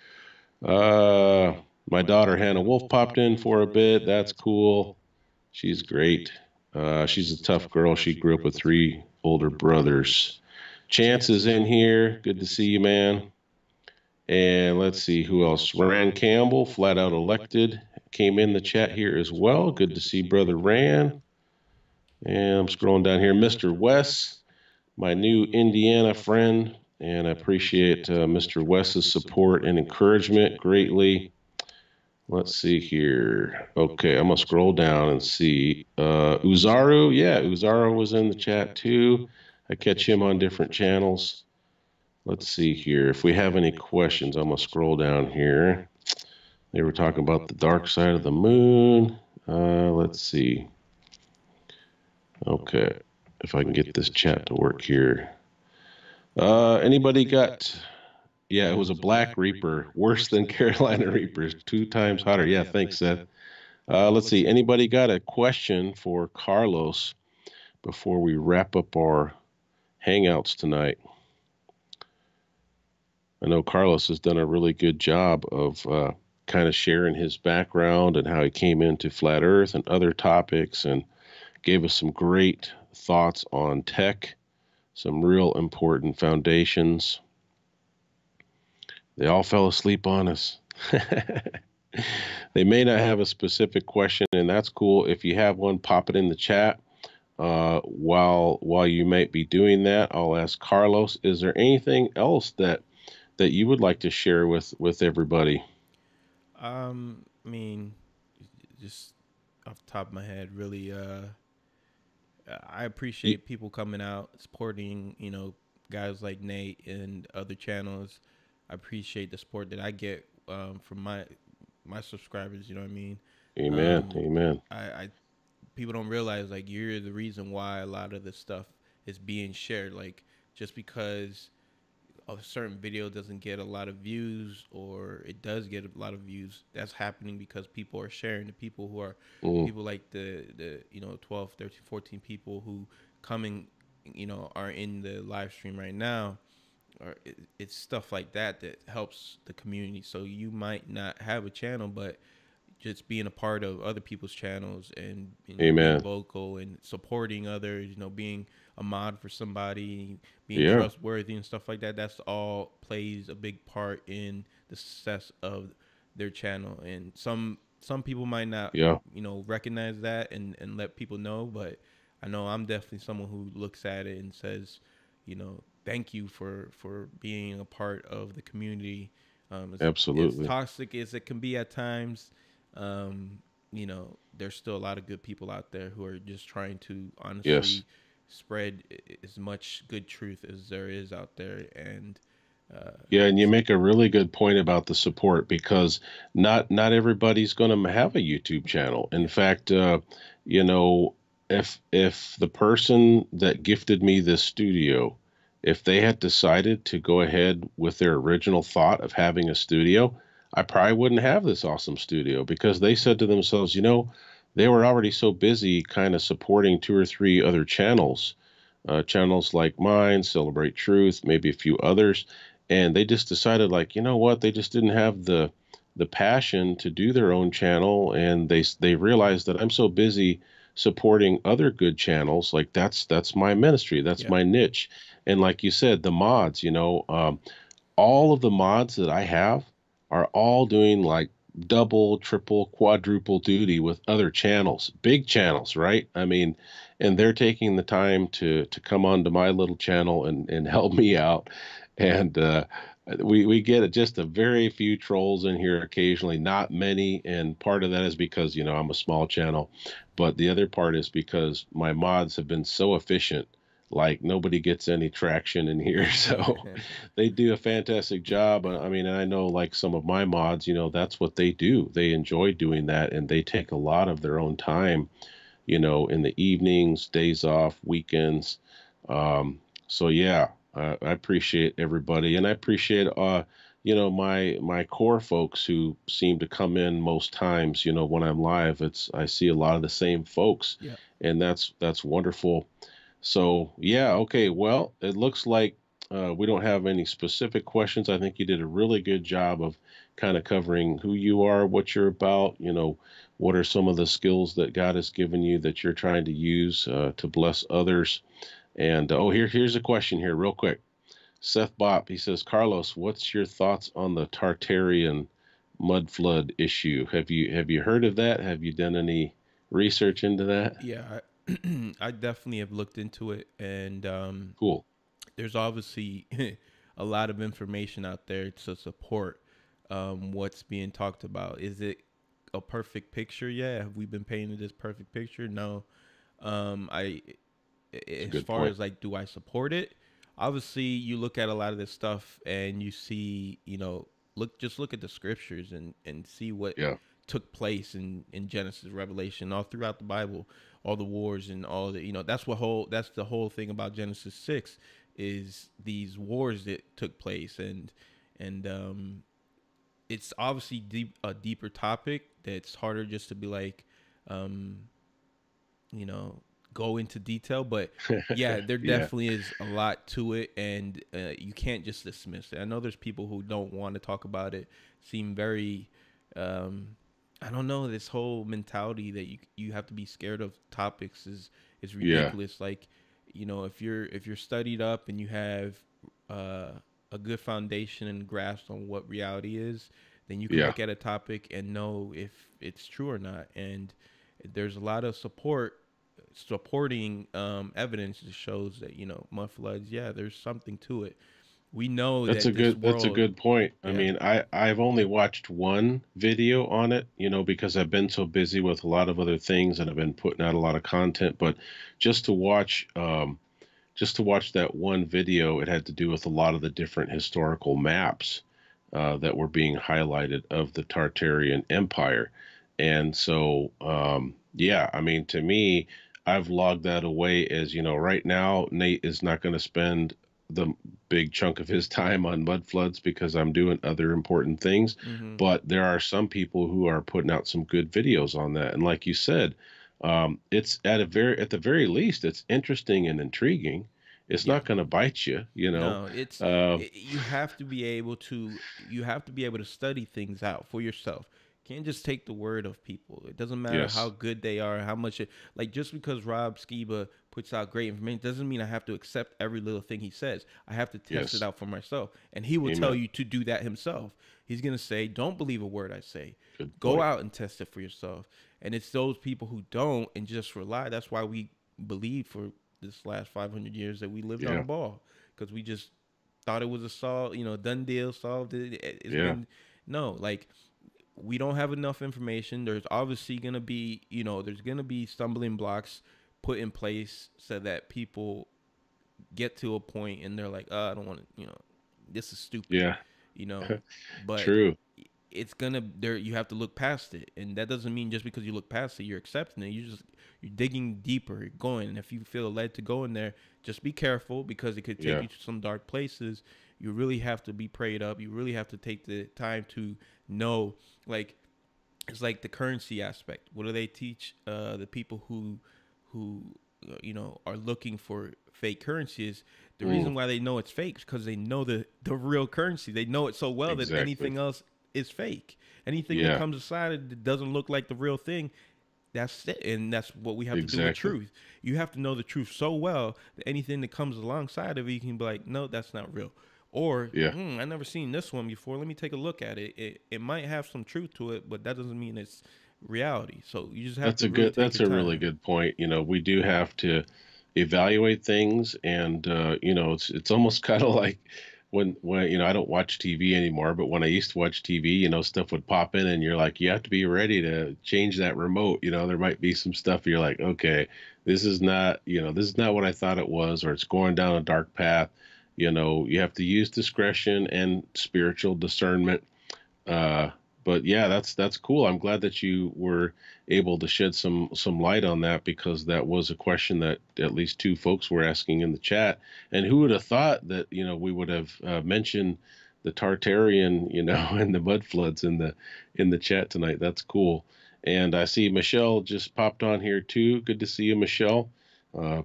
Uh, My daughter Hannah Wolf popped in for a bit. That's cool. She's great. She's a tough girl. She grew up with 3 older brothers. Chance is in here. Good to see you, man. And let's see who else. Rand Campbell, flat out elected, came in the chat here as well. Good to see Brother Rand. And I'm scrolling down here. Mr. Wes, my new Indiana friend, and I appreciate Mr. Wes's support and encouragement greatly. Let's see here. Okay, I'm going to scroll down and see. Uzaru, yeah, Uzaru was in the chat too. I catch him on different channels. Let's see here. If we have any questions, I'm going to scroll down here. They were talking about the dark side of the moon. Let's see. Okay, if I can get this chat to work here. Anybody got... Yeah, it was a Black Reaper, worse than Carolina Reapers, 2 times hotter. Yeah, thanks, Seth. Let's see. Anybody got a question for Carlos before we wrap up our hangouts tonight? I know Carlos has done a really good job of kind of sharing his background and how he came into Flat Earth and other topics, and gave us some great thoughts on tech, some real important foundations. They all fell asleep on us. They may not have a specific question, and that's cool. If you have one, pop it in the chat. While you might be doing that, I'll ask Carlos, is there anything else that you would like to share with everybody? I mean, just off the top of my head, really, I appreciate people coming out, supporting, guys like Nate and other channels. I appreciate the support that I get from my subscribers. You know what I mean? Amen. Amen. I people don't realize, like, you're the reason why a lot of this stuff is being shared. Like, just because a certain video doesn't get a lot of views, or it does get a lot of views, that's happening because people are sharing. The people who are people like the 12, 13, 14 people who coming, are in the live stream right now. Or it's stuff like that that helps the community. So you might not have a channel, but just being a part of other people's channels and being vocal and supporting others, being a mod for somebody, being trustworthy and stuff like that, that's all plays a big part in the success of their channel. And some people might not recognize that and let people know, but I know I'm definitely someone who looks at it and says, thank you for being a part of the community. Absolutely. As toxic as it can be at times, there's still a lot of good people out there who are just trying to honestly spread as much good truth as there is out there. And and you make a really good point about the support, because not everybody's going to have a YouTube channel. In fact, if the person that gifted me this studio, if they had decided to go ahead with their original thought of having a studio, I probably wouldn't have this awesome studio, because they said to themselves, they were already so busy kind of supporting 2 or 3 other channels, channels like mine, Celebrate Truth, maybe a few others. And they just decided, like, what? They just didn't have the passion to do their own channel. And they realized that I'm so busy supporting other good channels. Like, that's my ministry. That's my niche. And like you said, the mods, all of the mods that I have are all doing like double, triple, quadruple duty with other channels, big channels, right? I mean, and they're taking the time to come onto my little channel and help me out. And we get just a very few trolls in here occasionally, not many. And part of that is because, I'm a small channel. But the other part is because my mods have been so efficient. Like, nobody gets any traction in here. So they do a fantastic job. I mean, I know, like, some of my mods, that's what they do. They enjoy doing that, and they take a lot of their own time, in the evenings, days off, weekends. So yeah, I appreciate everybody, and I appreciate my core folks who seem to come in most times. When I'm live, I see a lot of the same folks, and that's wonderful. So yeah, okay. Well, it looks like we don't have any specific questions. I think you did a really good job of kind of covering who you are, what you're about, what are some of the skills that God has given you that you're trying to use to bless others. And here's a question here, real quick. Seth Bopp, he says, Carlos, what's your thoughts on the Tartarian mud flood issue? Have you heard of that? Have you done any research into that? Yeah, I definitely have looked into it, and Cool. there's obviously a lot of information out there to support what's being talked about. Is it a perfect picture? Yeah. Have we been painted this perfect picture? No. I It's a as good far point. as like, do I support it? Obviously, you look at a lot of this stuff and you see, look at the scriptures and see what Yeah, took place in Genesis, Revelation, all throughout the Bible, all the wars and all the, that's the whole thing about Genesis 6 is these wars that took place, and it's obviously a deeper topic that's harder just to be like, um, you know, go into detail. But yeah, there yeah. definitely is a lot to it, and you can't just dismiss it. I know there's people who don't want to talk about it, seem very, um, I don't know, this whole mentality that you have to be scared of topics is Yeah, ridiculous. Like, if you're studied up and you have uh, a good foundation and grasp on what reality is, then you can yeah. look at a topic and know if it's true or not. And there's a lot of supporting evidence that shows that mud floods. Yeah, there's something to it. We know that this That's a world. good point. I Yeah. mean, I've only watched one video on it, because I've been so busy with a lot of other things and I've been putting out a lot of content, but just to watch just to watch that one video, it had to do with a lot of the different historical maps that were being highlighted of the Tartarian Empire. And so, yeah, I mean, to me, I've logged that away as, right now, Nate is not going to spend the big chunk of his time on mud floods because I'm doing other important things. Mm-hmm. But there are some people who are putting out some good videos on that. And like you said, it's at the very least, it's interesting and intriguing. It's Yeah. not going to bite you. No, Uh, you have to be able to study things out for yourself. Can't just take the word of people. It doesn't matter how yes, good they are, how much like, just because Rob Skiba puts out great information doesn't mean I have to accept every little thing he says. I have to test it yes, out for myself. And he will tell amen. you to do that himself. He's going to say, "Don't believe a word I say. Good Go point. out and test it for yourself." And it's those people who don't and just rely. That's why we believe for this last 500 years that we lived on a Yeah, ball, because we just thought it was a done deal, solved it. It's yeah, been no, like, we don't have enough information. There's obviously gonna be, there's gonna be stumbling blocks put in place so that people get to a point and they're like, I don't want to, this is stupid, yeah. you know. But True. it's gonna there you have to look past it, and that doesn't mean just because you look past it you're accepting it. You're digging deeper, you're going, and if you feel led to go in there, just be careful because it could take Yeah, you to some dark places. You really have to be prayed up. You really have to take the time to know, like, it's like the currency aspect. What do they teach the people who are looking for fake currencies? The mm, reason why they know it's fake is because they know the real currency. They know it so well that exactly. anything else is fake. Anything that Yeah, comes aside it that doesn't look like the real thing, that's it. And that's what we have to do with exactly. truth. You have to know the truth so well that anything that comes alongside of it, you can be like, no, that's not real. Or, Yeah, I never seen this one before. Let me take a look at it. It might have some truth to it, but that doesn't mean it's reality. So you just have to really take that's your a really time. good point. We do have to evaluate things, and it's almost kind of like when I don't watch TV anymore, but when I used to watch TV, stuff would pop in, and you're like, you have to be ready to change that remote. There might be some stuff you're like, okay, this is not what I thought it was, or it's going down a dark path. You have to use discretion and spiritual discernment. uh, but yeah, that's cool. I'm glad that you were able to shed some light on that because that was a question that at least two folks were asking in the chat. And who would have thought that we would have mentioned the Tartarian, and the mud floods in the chat tonight. That's cool. And I see Michelle just popped on here too. Good to see you, Michelle. Uh,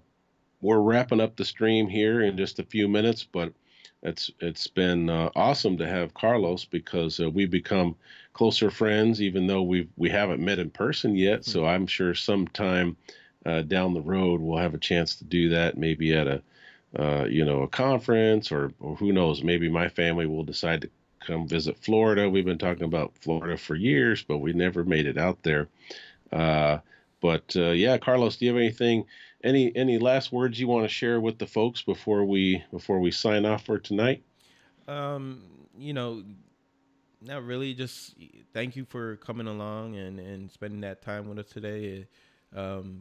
we're wrapping up the stream here in just a few minutes, but It's been awesome to have Carlos because we become closer friends, even though we haven't met in person yet. So I'm sure sometime down the road we'll have a chance to do that, maybe at a a conference, or who knows, maybe my family will decide to come visit Florida. We've been talking about Florida for years, but we never made it out there. Uh, but yeah, Carlos, do you have any last words you want to share with the folks before we sign off for tonight? Um, you know, not really. Just thank you for coming along and spending that time with us today.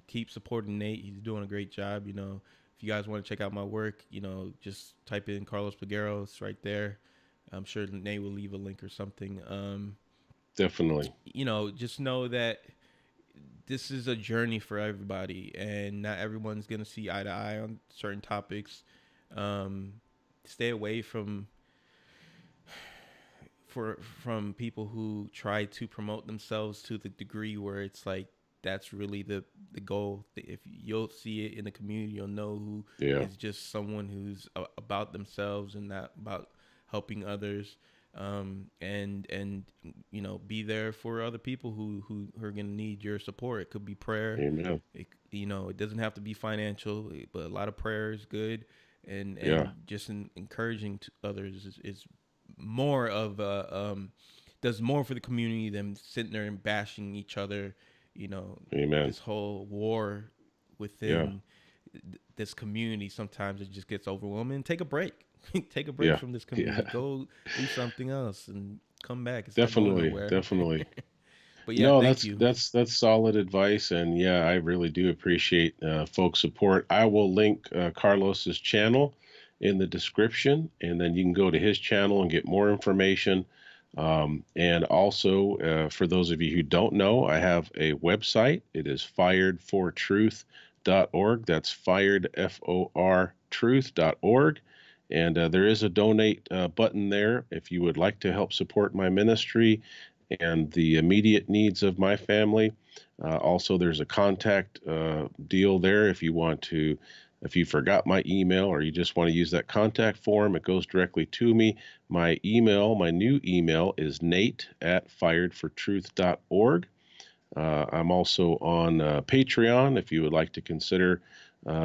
Keep supporting Nate. He's doing a great job. If you guys want to check out my work, just type in Carlos Peguero. It's right there. I'm sure Nate will leave a link or something. Definitely. Just know that this is a journey for everybody, and not everyone's gonna see eye to eye on certain topics. Um, Stay away from people who try to promote themselves to the degree where it's like that's really the goal. If you'll see it in the community, you'll know who Yeah. is just someone who's about themselves and not about helping others. And be there for other people who are gonna need your support. It could be prayer. Amen. It doesn't have to be financial, but a lot of prayer is good, and Yeah. just encouraging to others is more of does more for the community than sitting there and bashing each other. Amen. This whole war Yeah. within this community, sometimes it just gets overwhelming. Take a break. Take a break Yeah. from this Yeah. community. Go do something else and come back. It's not going Definitely. nowhere. Definitely. But yeah, No, thank that's you. that's solid advice, and yeah, I really do appreciate folks' support. I will link Carlos's channel in the description, and then you can go to his channel and get more information. And also, for those of you who don't know, I have a website. It is firedfortruth.org. That's fired FOR truth.org. And there is a donate button there if you would like to help support my ministry and the immediate needs of my family. Also, there's a contact deal there if you forgot my email or you just want to use that contact form, it goes directly to me. My new email is nate@firedfortruth.org. I'm also on Patreon if you would like to consider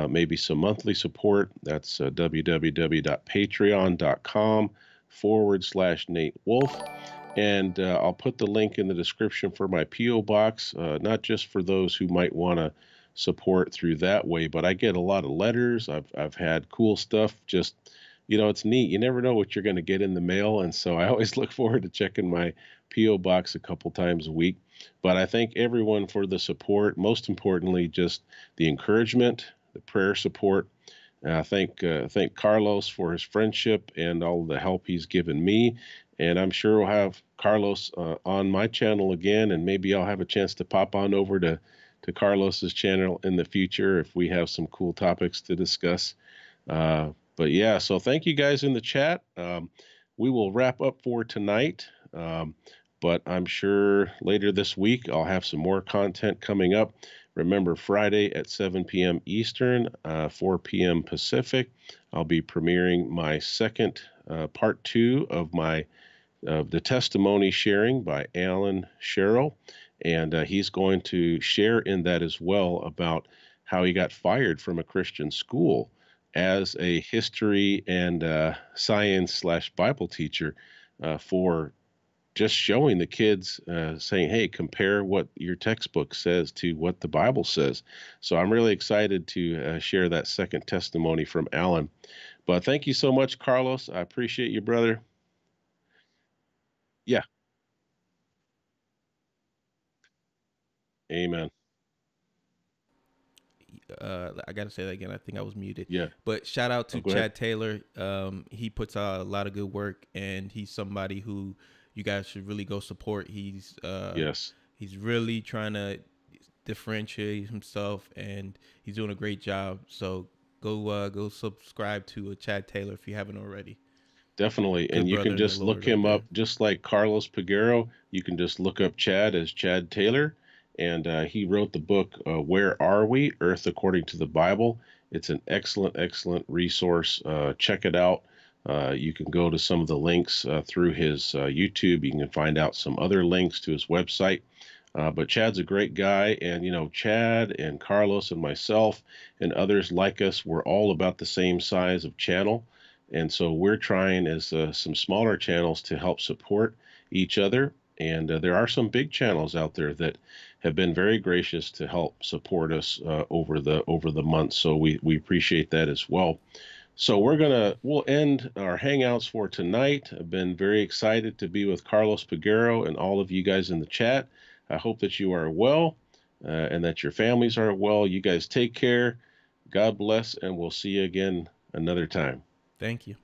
maybe some monthly support. That's www.patreon.com/Nate Wolf. And I'll put the link in the description for my P.O. box, not just for those who might want to support through that way, but I get a lot of letters. I've had cool stuff. Just, it's neat. You never know what you're going to get in the mail. And so I always look forward to checking my P.O. box a couple times a week. But I thank everyone for the support. Most importantly, just the encouragement, the prayer support. Thank Carlos for his friendship and all the help he's given me. And I'm sure we'll have Carlos on my channel again, and maybe I'll have a chance to pop on over to Carlos's channel in the future if we have some cool topics to discuss. But yeah, so thank you guys in the chat. We will wrap up for tonight. But I'm sure later this week I'll have some more content coming up. Remember, Friday at 7 p.m. Eastern, 4 p.m. Pacific, I'll be premiering my second part 2 of the testimony sharing by Alan Sherrill. And he's going to share in that as well about how he got fired from a Christian school as a history and science/Bible teacher for just showing the kids, saying, hey, compare what your textbook says to what the Bible says. So I'm really excited to share that second testimony from Alan. But thank you so much, Carlos. I appreciate you, brother. Yeah. Amen. I got to say that again. I think I was muted. Yeah. But shout out Oh, to go ahead. Chad Taylor. He puts out a lot of good work, and he's somebody who you guys should really go support. Yes. He's really trying to differentiate himself, and he's doing a great job. So go subscribe to Chad Taylor if you haven't already. Definitely. And Good you brother can in the just look Lord right him there. up, just like Carlos Peguero. You can just look up Chad as Chad Taylor. And he wrote the book, Where Are We? Earth According to the Bible. It's an excellent, excellent resource. Check it out. You can go to some of the links through his YouTube. You can find out some other links to his website. But Chad's a great guy, and Chad and Carlos and myself and others like us, we're all about the same size of channel, and so we're trying as some smaller channels to help support each other. And there are some big channels out there that have been very gracious to help support us over the months. So we appreciate that as well. So we'll end our hangouts for tonight. I've been very excited to be with Carlos Peguero and all of you guys in the chat. I hope that you are well and that your families are well. You guys take care. God bless, and we'll see you again another time. Thank you.